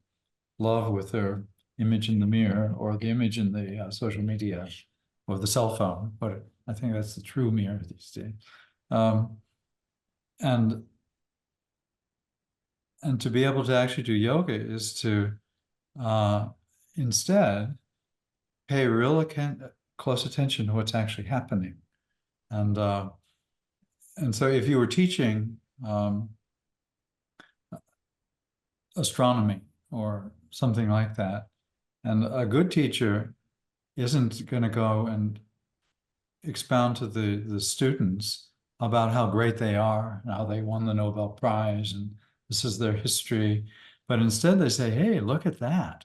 love with their image in the mirror or the image in the social media or the cell phone, but I think that's the true mirror these days. And to be able to actually do yoga is to instead pay close attention to what's actually happening. And so if you were teaching astronomy or something like that, and a good teacher isn't going to go and expound to the students about how great they are and how they won the Nobel Prize and this is their history, but instead they say, hey, look at that.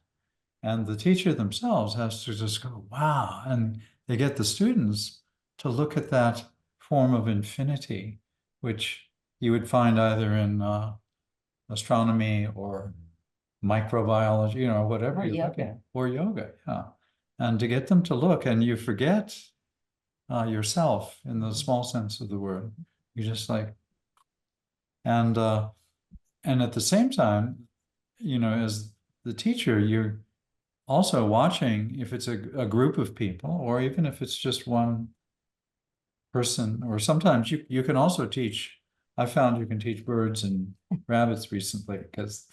And the teacher themselves has to just go, wow. And they get the students to look at that form of infinity, which you would find either in astronomy or microbiology, you know, whatever you're looking at, or yoga, yeah. And to get them to look, and you forget yourself in the small sense of the word. You just like, and at the same time, you know, as the teacher, you're also watching if it's a group of people, or even if it's just one person, or sometimes you can also teach. I found you can teach birds and rabbits recently because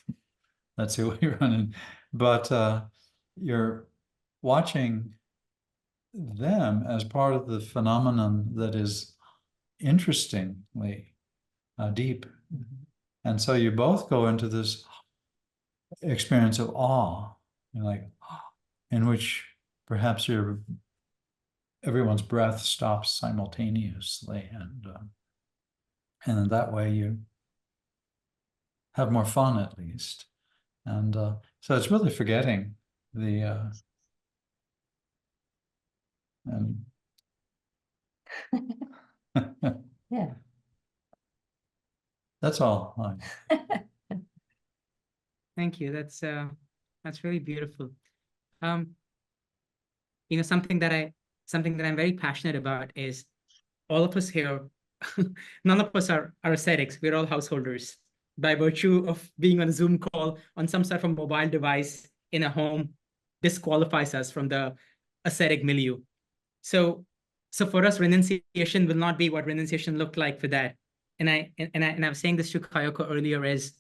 that's who we run in. But you're watching them as part of the phenomenon that is interestingly deep. And so you both go into this experience of awe, you know, like, in which perhaps everyone's breath stops simultaneously, and in that way you have more fun, at least. And so it's really forgetting the Yeah. That's all. Thank you. That's really beautiful. You know, something that I'm very passionate about is all of us here, none of us are ascetics. We're all householders. By virtue of being on a Zoom call on some sort of mobile device in a home disqualifies us from the ascetic milieu. So for us, renunciation will not be what renunciation looked like for that. And I was saying this to Kayoko earlier, is,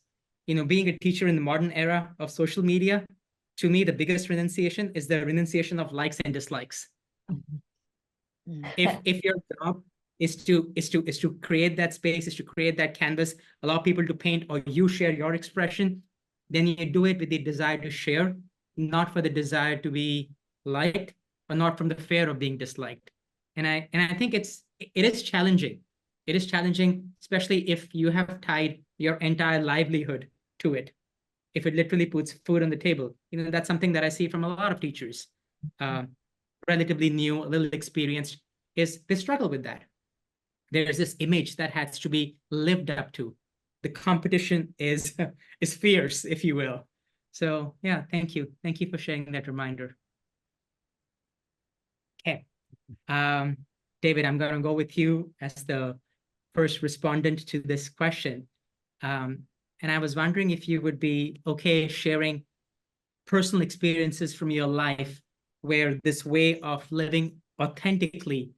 you know, being a teacher in the modern era of social media, to me, the biggest renunciation is the renunciation of likes and dislikes. If your job is to create that space, is to create that canvas, allow people to paint, or you share your expression, then you do it with the desire to share, not for the desire to be liked, or not from the fear of being disliked. And I think it is challenging. It is challenging, especially if you have tied your entire livelihood to it. If it literally puts food on the table, you know, that's something that I see from a lot of teachers, relatively new, a little experienced, is they struggle with that. There's this image that has to be lived up to. The competition is fierce, if you will. So yeah, thank you. Thank you for sharing that reminder. Okay. David, I'm going to go with you as the first respondent to this question. And I was wondering if you would be okay sharing personal experiences from your life where this way of living authentically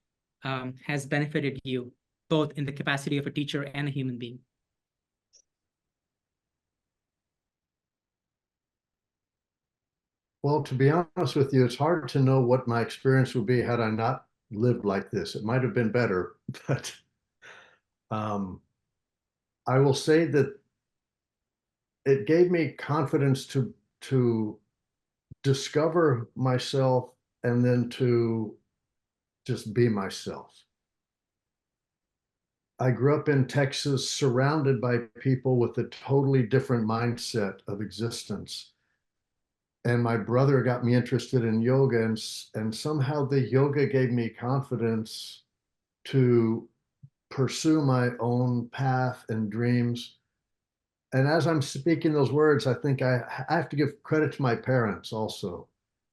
has benefited you, both in the capacity of a teacher and a human being. Well, to be honest with you, it's hard to know what my experience would be had I not lived like this. It might have been better, but I will say that it gave me confidence to discover myself and then to just be myself. I grew up in Texas, surrounded by people with a totally different mindset of existence. And my brother got me interested in yoga, and somehow the yoga gave me confidence to pursue my own path and dreams. And as I'm speaking those words, I think I have to give credit to my parents also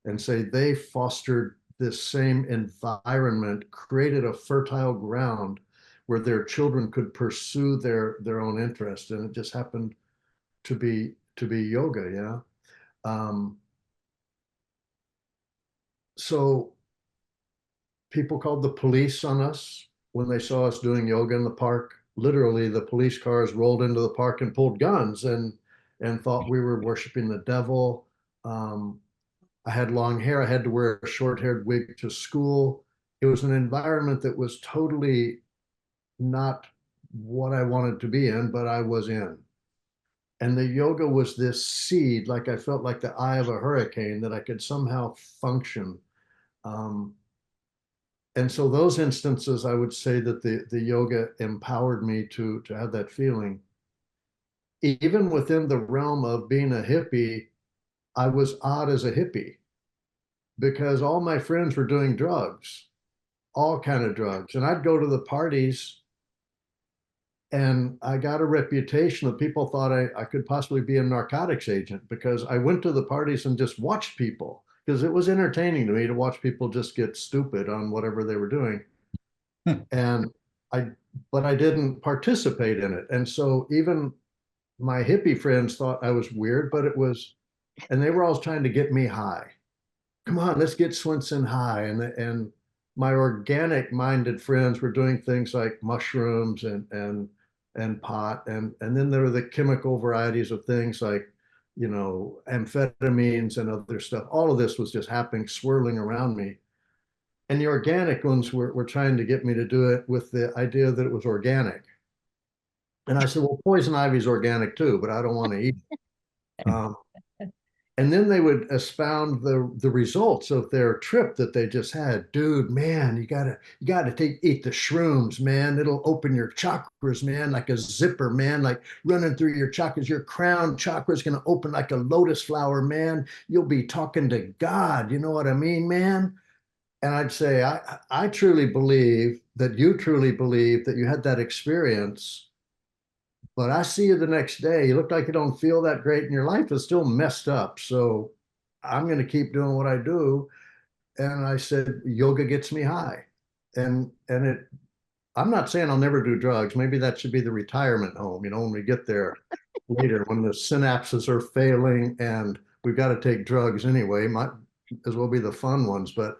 and say they fostered this same environment, created a fertile ground where their children could pursue their own interest. And it just happened to be yoga, yeah. So people called the police on us when they saw us doing yoga in the park. Literally, the police cars rolled into the park and pulled guns and thought we were worshiping the devil. I had long hair. I had to wear a short-haired wig to school. It was an environment that was totally not what I wanted to be in, but I was in. And the yoga was this seed, like I felt like the eye of a hurricane, that I could somehow function. And so those instances, I would say that the yoga empowered me to have that feeling. Even within the realm of being a hippie, I was odd as a hippie because all my friends were doing drugs, all kind of drugs. And I'd go to the parties and I got a reputation that people thought I could possibly be a narcotics agent because I went to the parties and just watched people because it was entertaining to me to watch people just get stupid on whatever they were doing. And but I didn't participate in it. And so even my hippie friends thought I was weird, but it was, and they were always trying to get me high. Come on, let's get Swenson high. And my organic minded friends were doing things like mushrooms and pot. And then there were the chemical varieties of things like, you know, amphetamines and other stuff. All of this was just happening, swirling around me. And the organic ones were trying to get me to do it with the idea that it was organic. And I said, well, poison ivy is organic too, but I don't want to eat it. And then they would expound the results of their trip that they just had. Dude, man, you gotta eat the shrooms, man. It'll open your chakras, man, like a zipper, man, like running through your chakras. Your crown chakra is gonna open like a lotus flower, man. You'll be talking to God. You know what I mean, man? And I'd say, I truly believe that you truly believe that you had that experience. But I see you the next day. You look like you don't feel that great, and your life is still messed up. So I'm going to keep doing what I do. And I said, yoga gets me high. And I'm not saying I'll never do drugs. Maybe that should be the retirement home, you know, when we get there later, when the synapses are failing and we've got to take drugs anyway, might as well be the fun ones. But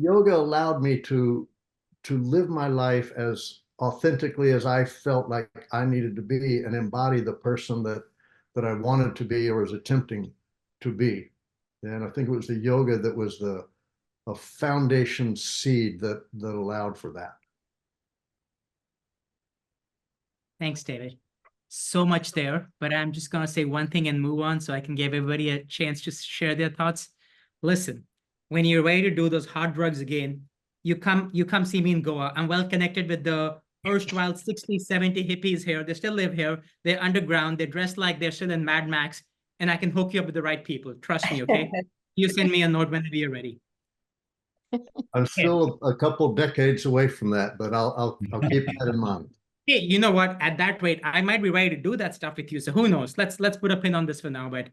yoga allowed me to live my life as authentically as I felt like I needed to be and embody the person that I wanted to be or was attempting to be. And I think it was the yoga that was a foundation seed that allowed for that. Thanks, David. So much there, but I'm just going to say one thing and move on so I can give everybody a chance to share their thoughts. Listen, when you're ready to do those hard drugs again, you come see me in Goa. I'm well connected with the erstwhile 60, 70 hippies here. They still live here. They're underground. They're dressed like they're still in Mad Max, and I can hook you up with the right people. Trust me, okay? You send me a note whenever you're ready. I'm still a couple decades away from that, but I'll keep that in mind. Hey, you know what? At that rate, I might be ready to do that stuff with you. So who knows? Let's put a pin on this for now. But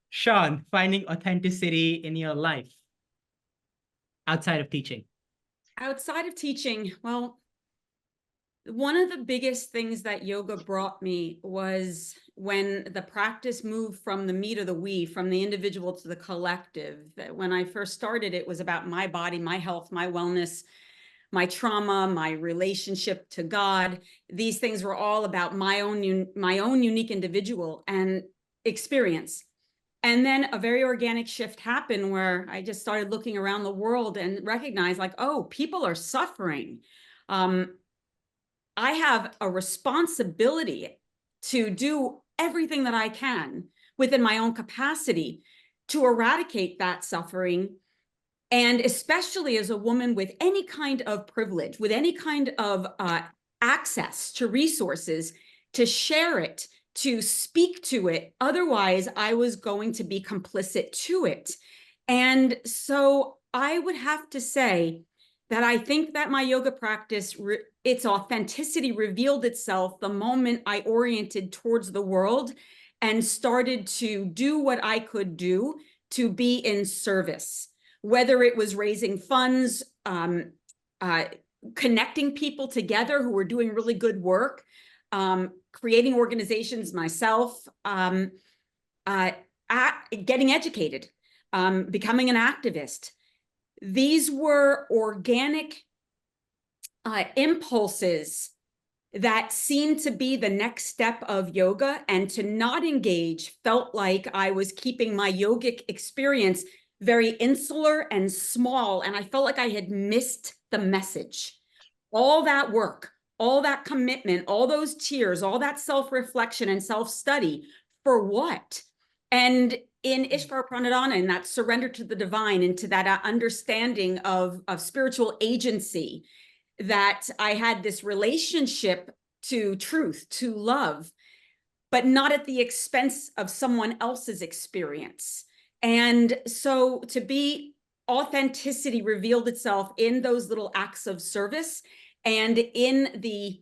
Sean, finding authenticity in your life outside of teaching. Outside of teaching, well, one of the biggest things that yoga brought me was when the practice moved from the me to the we, from the individual to the collective. When I first started, it was about my body, my health, my wellness, my trauma, my relationship to God. These things were all about my own unique individual and experience. And then a very organic shift happened where I just started looking around the world and recognized like, oh, people are suffering. I have a responsibility to do everything that I can within my own capacity to eradicate that suffering. And especially as a woman with any kind of privilege, with any kind of access to resources, to share it, to speak to it. Otherwise, I was going to be complicit to it. And so I would have to say that I think that my yoga practice, its authenticity revealed itself the moment I oriented towards the world and started to do what I could do to be in service, whether it was raising funds, connecting people together who were doing really good work, creating organizations myself, getting educated, becoming an activist. These were organic impulses that seemed to be the next step of yoga, and to not engage felt like I was keeping my yogic experience very insular and small, and I felt like I had missed the message. All that work, all that commitment, all those tears, all that self-reflection and self-study, for what? And in Ishvara Pranadhana, and that surrender to the divine, and to that understanding of spiritual agency, that I had this relationship to truth, to love, but not at the expense of someone else's experience. And so to be, authenticity revealed itself in those little acts of service, and in the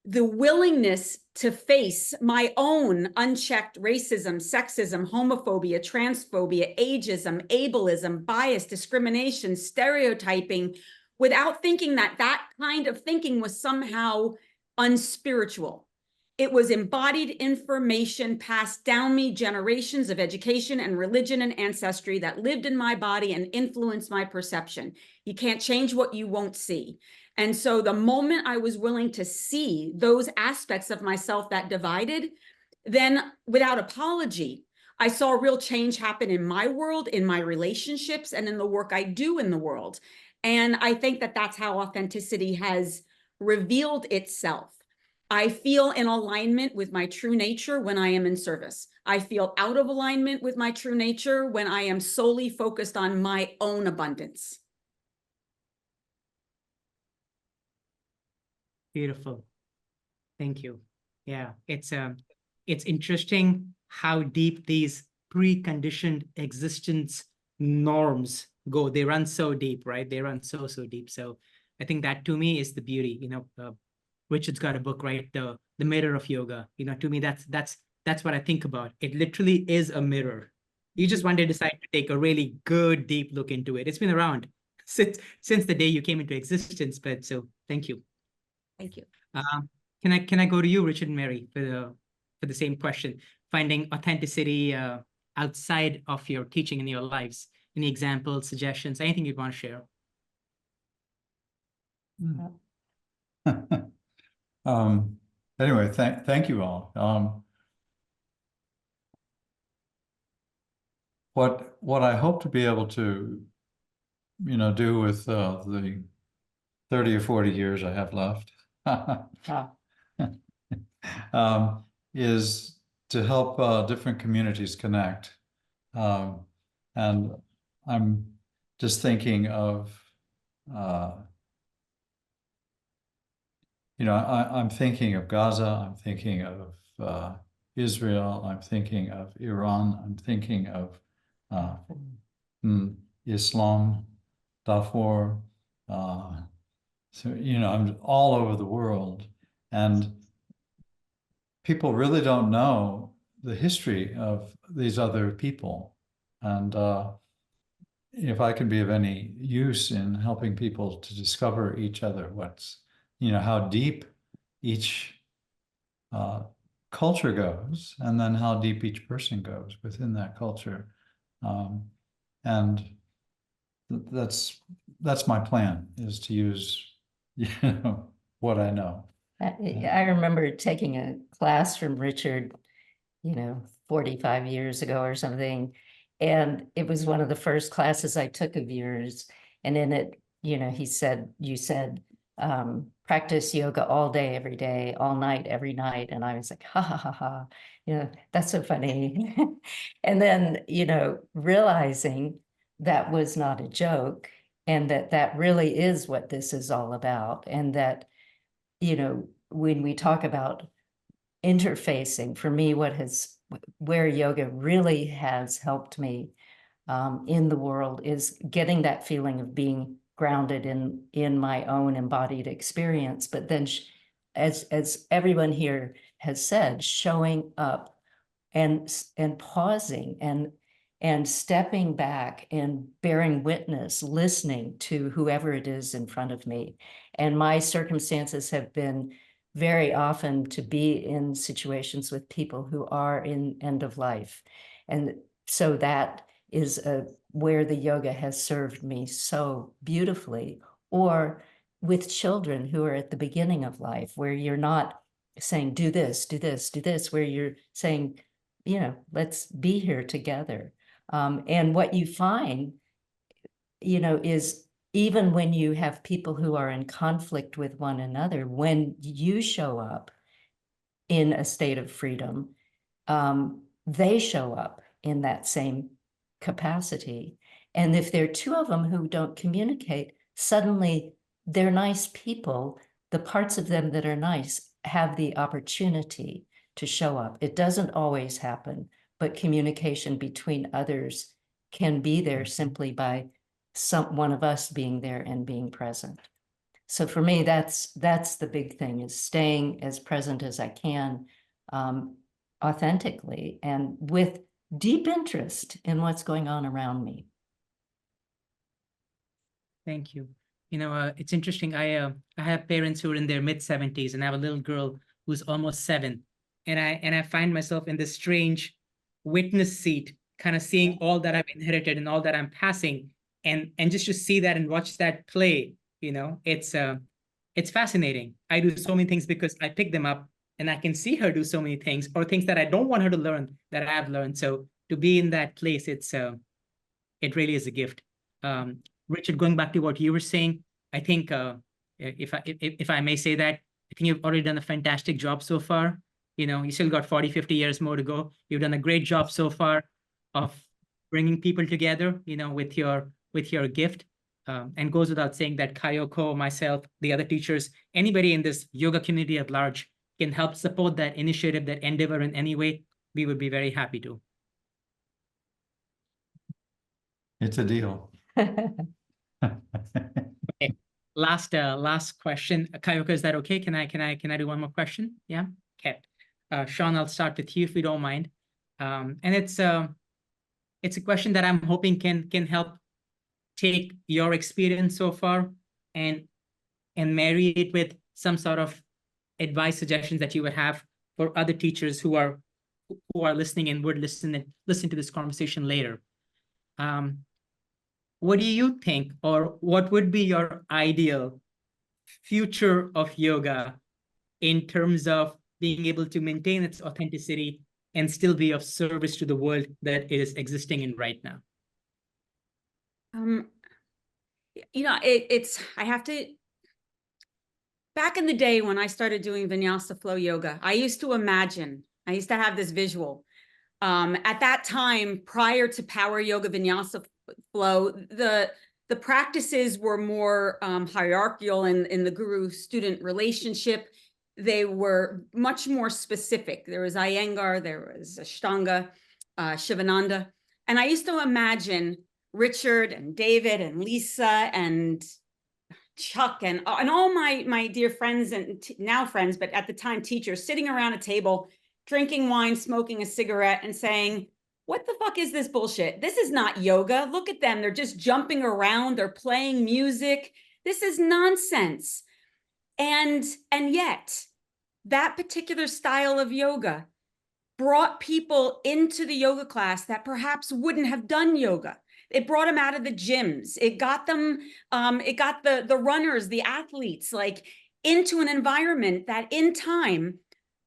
willingness to face my own unchecked racism, sexism, homophobia, transphobia, ageism, ableism, bias, discrimination, stereotyping, without thinking that that kind of thinking was somehow unspiritual. It was embodied information passed down me generations of education and religion and ancestry that lived in my body and influenced my perception. You can't change what you won't see. And so the moment I was willing to see those aspects of myself that divided, then without apology, I saw real change happen in my world, in my relationships, and in the work I do in the world. And I think that that's how authenticity has revealed itself. I feel in alignment with my true nature when I am in service. I feel out of alignment with my true nature when I am solely focused on my own abundance. Beautiful. Thank you. Yeah, it's interesting how deep these preconditioned existence norms go. They run so deep, right? They run so deep. So I think that, to me, is the beauty. You know, Richard's got a book, right? The Mirror of Yoga. You know, to me, that's what I think about. It literally is a mirror. You just one day decide to take a really good deep look into it. It's been around since the day you came into existence. But so thank you. Thank you. Can I go to you, Richard and Mary, for the same question? Finding authenticity outside of your teaching in your lives. Any examples, suggestions, anything you'd want to share? Anyway, thank you all. What I hope to be able to, do with the 30 or 40 years I have left is to help different communities connect. And I'm just thinking of, I'm thinking of Gaza, I'm thinking of Israel, I'm thinking of Iran, I'm thinking of Islam, Darfur, so, I'm all over the world, and people really don't know the history of these other people. And if I can be of any use in helping people to discover each other, how deep each culture goes, and then how deep each person goes within that culture. And that's my plan, is to use what I know. I remember taking a class from Richard, 45 years ago or something. And it was one of the first classes I took of yours. And in it, he said, you said, practice yoga all day, every day, all night, every night. And I was like, ha, ha, ha, ha, that's so funny. And then, realizing that was not a joke, and that really is what this is all about. And that, when we talk about interfacing, for me, where yoga really has helped me in the world is getting that feeling of being grounded in my own embodied experience. But then, as everyone here has said, showing up and pausing and stepping back and bearing witness, listening to whoever it is in front of me. And my circumstances have been very often to be in situations with people who are in end of life. And so that is where the yoga has served me so beautifully. Or with children who are at the beginning of life, where you're not saying, do this, do this, do this, where you're saying, you know, let's be here together. And what you find, you know, is even when you have people who are in conflict with one another, when you show up in a state of freedom, they show up in that same capacity. And if there are two of them who don't communicate, suddenly they're nice people. The parts of them that are nice have the opportunity to show up. It doesn't always happen, but communication between others can be there simply by one of us being there and being present. So for me, that's the big thing, is staying as present as I can, authentically and with deep interest in what's going on around me. Thank you. You know, it's interesting. I have parents who are in their mid-70s, and I have a little girl who's almost 7. And I find myself in this strange witness seat, kind of seeing all that I've inherited and all that I'm passing, and just to see that and watch that play, you know, it's fascinating. I do so many things because I pick them up, and I can see her do so many things, or things that I don't want her to learn that I have learned. So to be in that place, it really is a gift. Richard, going back to what you were saying, I think if I may say that, I think you've already done a fantastic job so far. You know, you still got 40, 50 years more to go. You've done a great job so far of bringing people together, you know, with your gift. And goes without saying that Kayoko, myself, the other teachers, anybody in this yoga community at large can help support that initiative, that endeavor in any way, we would be very happy to. It's a deal. Okay. Last question. Kayoko, is that okay? Can I do one more question? Yeah. Okay. Sean, I'll start with you if you don't mind. And it's a question that I'm hoping can help take your experience so far and marry it with some sort of advice, suggestions that you would have for other teachers who are listening and would listen to this conversation later. What do you think, or what would be your ideal future of yoga in terms of being able to maintain its authenticity and still be of service to the world that it is existing in right now? You know, I have to, back in the day when I started doing Vinyasa flow yoga, I used to have this visual. At that time, prior to power yoga Vinyasa flow, the practices were more hierarchical in the guru-student relationship. They were much more specific. There was Iyengar, there was Ashtanga, Shivananda. And I used to imagine Richard and David and Lisa and Chuck and all my dear friends and now friends, but at the time teachers, sitting around a table, drinking wine, smoking a cigarette, and saying, what the fuck is this bullshit? This is not yoga. Look at them. They're just jumping around. They're playing music. This is nonsense. And yet, that particular style of yoga brought people into the yoga class that perhaps wouldn't have done yoga. It brought them out of the gyms. It got them, it got the runners, the athletes, like into an environment that in time,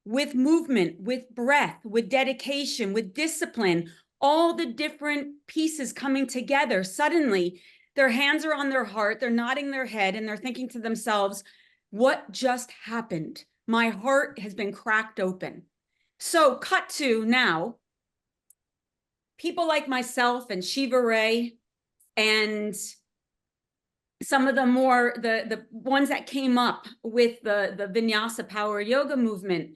with movement, with breath, with dedication, with discipline, all the different pieces coming together, suddenly their hands are on their heart, they're nodding their head, and they're thinking to themselves, what just happened? My heart has been cracked open. So cut to now, people like myself and Shiva Ray and some of the more, the ones that came up with the Vinyasa power yoga movement,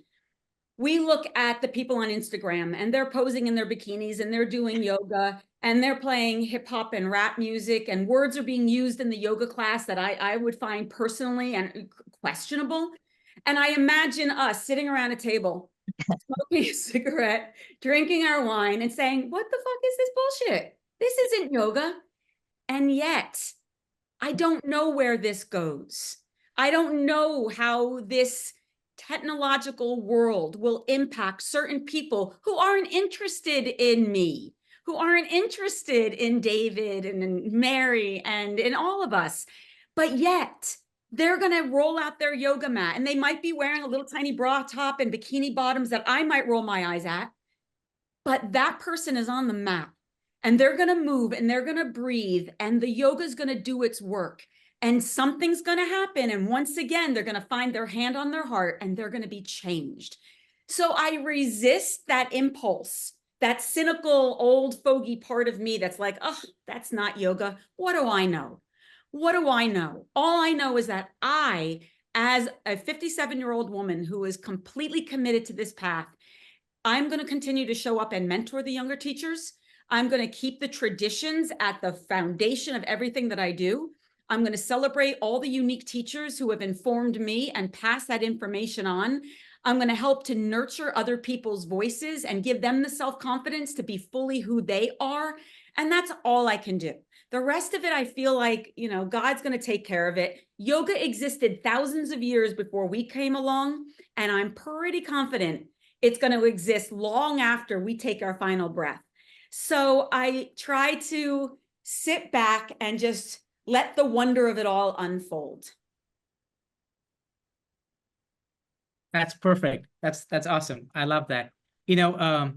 we look at the people on Instagram and they're posing in their bikinis and they're doing yoga and they're playing hip hop and rap music, and words are being used in the yoga class that I would find personally and questionable. And I imagine us sitting around a table, smoking a cigarette, drinking our wine and saying, what the fuck is this bullshit? This isn't yoga. And yet, I don't know where this goes. I don't know how this technological world will impact certain people who aren't interested in me, who aren't interested in David and in Mary and in all of us. But yet, they're going to roll out their yoga mat, and they might be wearing a little tiny bra top and bikini bottoms that I might roll my eyes at. But that person is on the mat, and they're going to move, and they're going to breathe, and the yoga is going to do its work, and something's going to happen. And once again, they're going to find their hand on their heart, and they're going to be changed. So I resist that impulse, that cynical old fogey part of me that's like, oh, that's not yoga. What do I know? What do I know? All I know is that I, as a 57-year-old woman who is completely committed to this path, I'm going to continue to show up and mentor the younger teachers. I'm going to keep the traditions at the foundation of everything that I do. I'm going to celebrate all the unique teachers who have informed me and pass that information on. I'm going to help to nurture other people's voices and give them the self-confidence to be fully who they are. And that's all I can do. The rest of it, I feel like, you know, God's going to take care of it. Yoga existed thousands of years before we came along, and I'm pretty confident it's going to exist long after we take our final breath. So I try to sit back and just let the wonder of it all unfold. That's perfect. That's awesome. I love that. You know,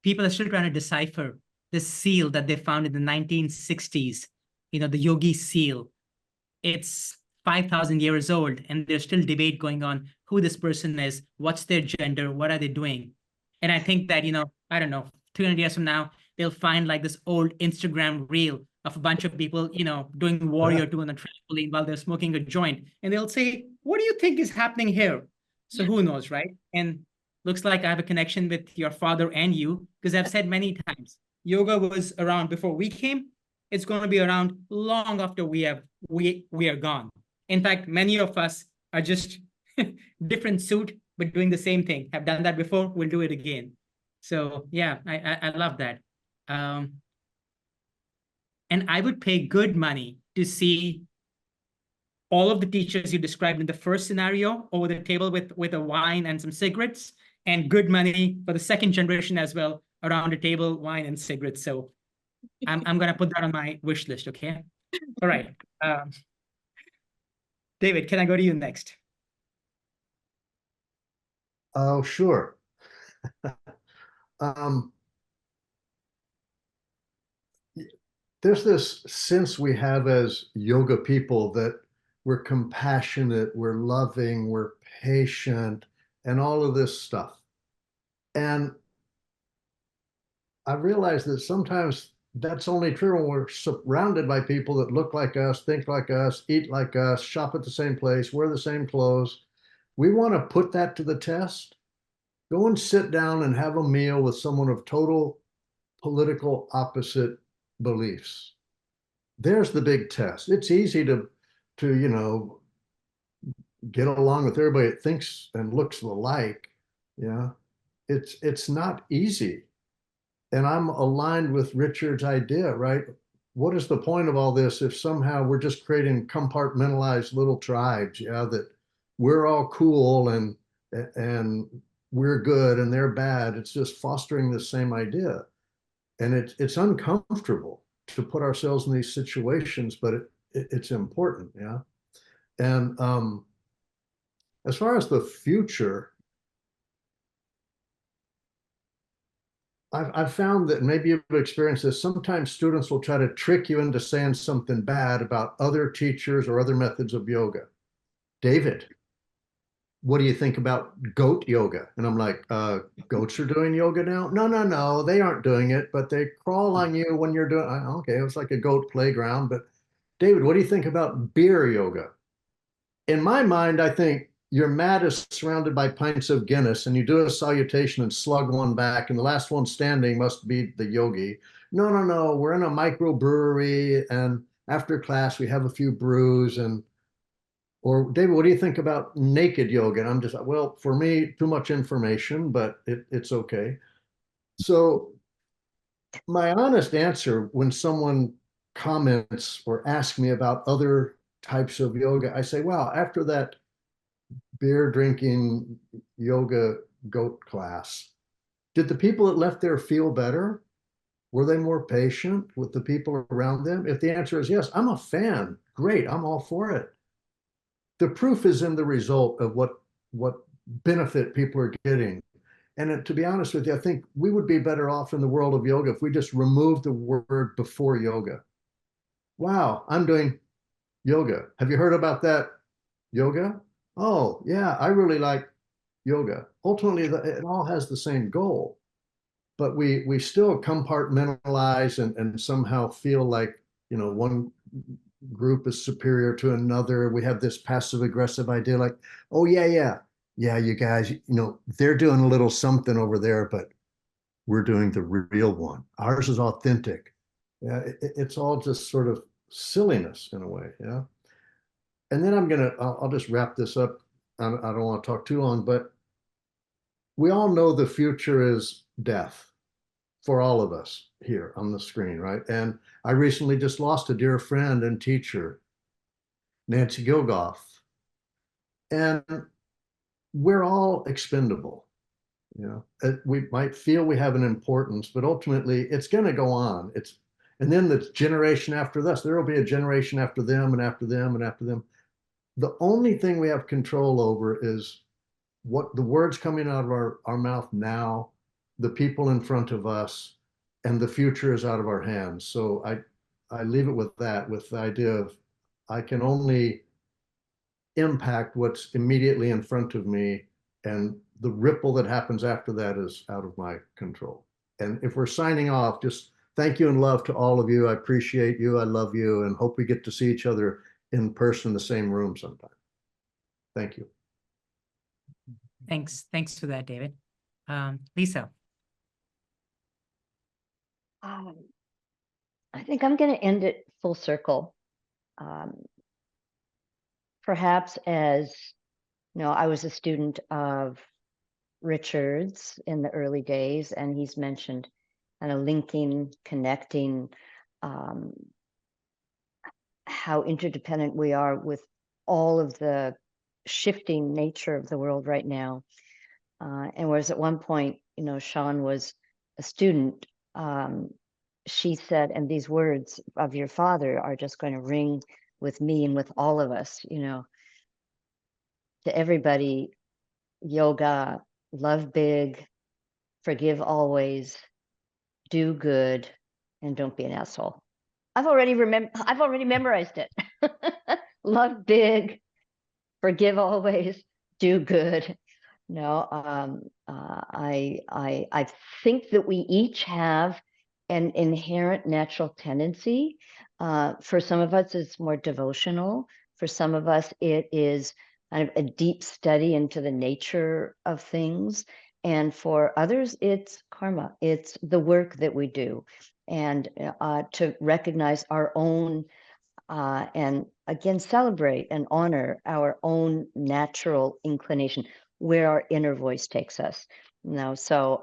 people are still trying to decipher the seal that they found in the 1960s, you know, the yogi seal. It's 5,000 years old, and there's still debate going on who this person is, what's their gender, what are they doing. And I think that, you know, I don't know, 200 years from now, they'll find like this old Instagram reel of a bunch of people, you know, doing warrior two on the trampoline while they're smoking a joint. And they'll say, what do you think is happening here? So who knows, right? And looks like I have a connection with your father and you, because I've said many times, yoga was around before we came. It's going to be around long after we are gone. In fact, many of us are just different suit, but doing the same thing. Have done that before, we'll do it again. So yeah, I love that. And I would pay good money to see all of the teachers you described in the first scenario over the table with a wine and some cigarettes, and good money for the second generation as well, around a table, wine and cigarettes. So I'm gonna put that on my wish list, okay? All right. David, can I go to you next? Oh, sure. There's this sense we have as yoga people that we're compassionate, we're loving, we're patient, and all of this stuff. And I realize that sometimes that's only true when we're surrounded by people that look like us, think like us, eat like us, shop at the same place, wear the same clothes. We want to put that to the test. Go and sit down and have a meal with someone of total political opposite beliefs. There's the big test. It's easy to you know, get along with everybody that thinks and looks alike. Yeah, it's not easy. And I'm aligned with Richard's idea, right? What is the point of all this if somehow we're just creating compartmentalized little tribes? Yeah, that we're all cool and we're good and they're bad. It's just fostering the same idea. And it's uncomfortable to put ourselves in these situations, but it's important, yeah. And as far as the future, I've found that maybe you've experienced this. Sometimes students will try to trick you into saying something bad about other teachers or other methods of yoga. David, what do you think about goat yoga? And I'm like, goats are doing yoga now? No, they aren't doing it, but they crawl on you when you're doing, okay, it was like a goat playground. But David, what do you think about beer yoga? In my mind, I think your mat is surrounded by pints of Guinness and you do a salutation and slug one back, and the last one standing must be the yogi. No, we're in a microbrewery, and after class we have a few brews. And or David, what do you think about naked yoga? And I'm just, well, for me, too much information, but it's okay. So my honest answer when someone comments or asks me about other types of yoga, I say, well, after that beer drinking yoga goat class, did the people that left there feel better? Were they more patient with the people around them? If the answer is yes, I'm a fan. Great, I'm all for it. The proof is in the result of what benefit people are getting. And to be honest with you, I think we would be better off in the world of yoga if we just removed the word before yoga. Wow, I'm doing yoga. Have you heard about that yoga? Oh, yeah, I really like yoga. Ultimately, it all has the same goal, but we still compartmentalize and somehow feel like, one group is superior to another. We have this passive aggressive idea like, oh, yeah, you guys, they're doing a little something over there, but we're doing the real one. Ours is authentic. Yeah, it's all just sort of silliness in a way. Yeah. And then I'll just wrap this up. I don't want to talk too long, but we all know the future is death for all of us here on the screen, right? And I recently just lost a dear friend and teacher, Nancy Gilgoff. And we're all expendable. We might feel we have an importance, but ultimately it's going to go on. And then the generation after this, there will be a generation after them and after them and after them. The only thing we have control over is what the words coming out of our mouth now, the people in front of us, and the future is out of our hands. So I leave it with that, with the idea of I can only impact what's immediately in front of me, and the ripple that happens after that is out of my control. And if we're signing off, just thank you and love to all of you. I appreciate you. I love you, and hope we get to see each other in person in the same room sometime. Thank you. Thanks for that, David. Lisa. I think I'm going to end it full circle. Perhaps as I was a student of Richard's in the early days, and he's mentioned kind of linking, connecting, how interdependent we are with all of the shifting nature of the world right now. And whereas at one point, Sean was a student, she said, and these words of your father are just going to ring with me and with all of us, to everybody: yoga, love big, forgive always, do good, and don't be an asshole. I've already memorized it. Love big, forgive always, do good. No, I think that we each have an inherent natural tendency. For some of us, it's more devotional. For some of us, it is kind of a deep study into the nature of things. And for others, it's karma. It's the work that we do. And to recognize our own and again, celebrate and honor our own natural inclination, where our inner voice takes us. So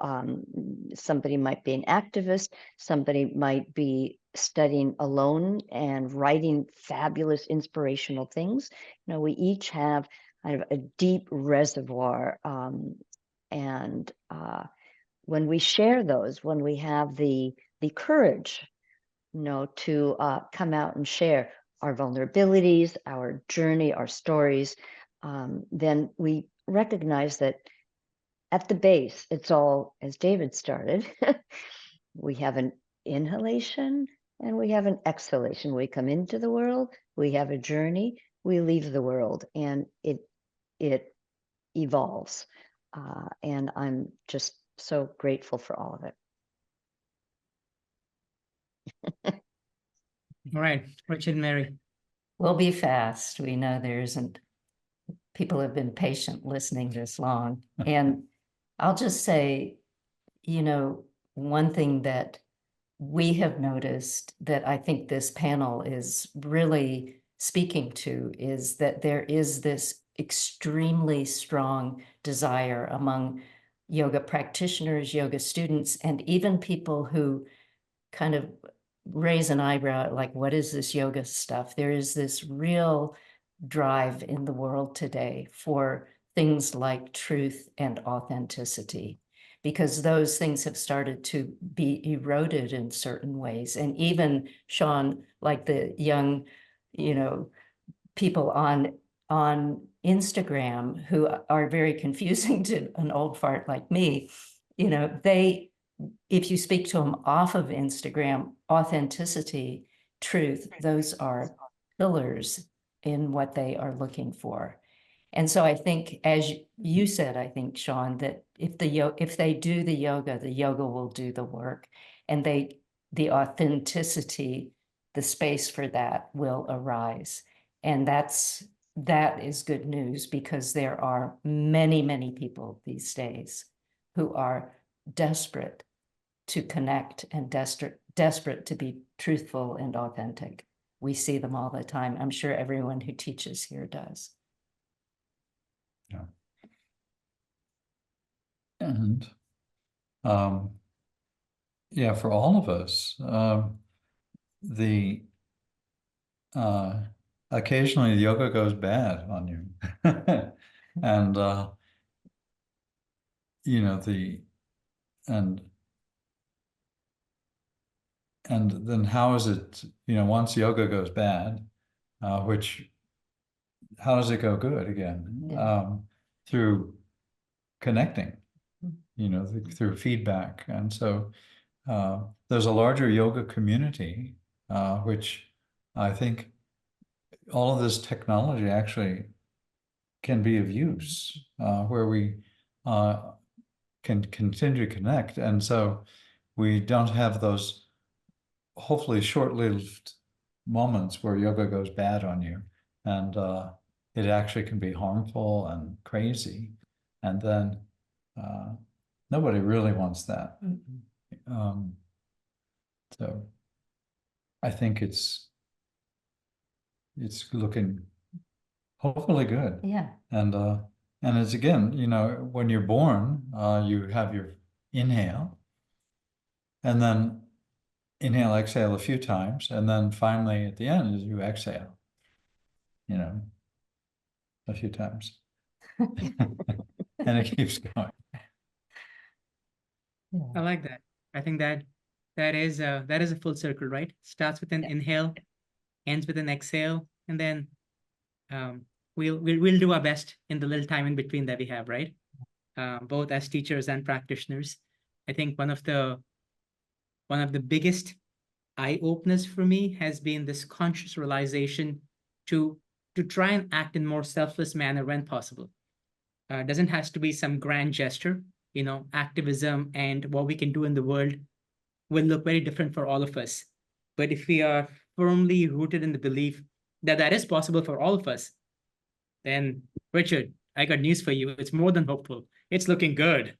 somebody might be an activist, somebody might be studying alone and writing fabulous inspirational things. We each have kind of a deep reservoir, and when we share those, when we have the courage, to come out and share our vulnerabilities, our journey, our stories, then we recognize that at the base, it's all, as David started, we have an inhalation and we have an exhalation. We come into the world, we have a journey, we leave the world, and it evolves. And I'm just so grateful for all of it. All right, Richard and Mary. We'll be fast. We know there isn't, people have been patient listening this long. And I'll just say, one thing that we have noticed that I think this panel is really speaking to is that there is this extremely strong desire among yoga practitioners, yoga students, and even people who kind of raise an eyebrow, like, what is this yoga stuff? There is this real drive in the world today for things like truth and authenticity. because those things have started to be eroded in certain ways. And even, Sean, like the young, people on Instagram who are very confusing to an old fart like me, if you speak to them off of Instagram, authenticity, truth, those are pillars in what they are looking for. And so I think, as you said, I think, Sean, that if they do the yoga will do the work, and the authenticity, the space for that will arise. And that is good news, because there are many, many people these days who are desperate to connect and desperate to be truthful and authentic. We see them all the time. I'm sure everyone who teaches here does. Yeah. And yeah, for all of us, occasionally the yoga goes bad on you. And and then how is it, once yoga goes bad, how does it go good again? Yeah. Through connecting, through feedback. And so there's a larger yoga community, which I think all of this technology actually can be of use, where we can continue to connect. And so we don't have those hopefully short-lived moments where yoga goes bad on you, and it actually can be harmful and crazy. And then nobody really wants that. So I think it's looking hopefully good. Yeah. And it's, again, when you're born, you have your inhale, and then inhale, exhale a few times, and then finally at the end you exhale, a few times. And it keeps going. I like that. I think that is a full circle, right? Starts with an inhale, ends with an exhale, and then we'll do our best in the little time in between that we have, right? Both as teachers and practitioners. I think one of the biggest eye-openers for me has been this conscious realization to try and act in more selfless manner when possible. Doesn't have to be some grand gesture. Activism and what we can do in the world will look very different for all of us. But if we are firmly rooted in the belief that that is possible for all of us, then, Richard, I got news for you. It's more than hopeful. It's looking good.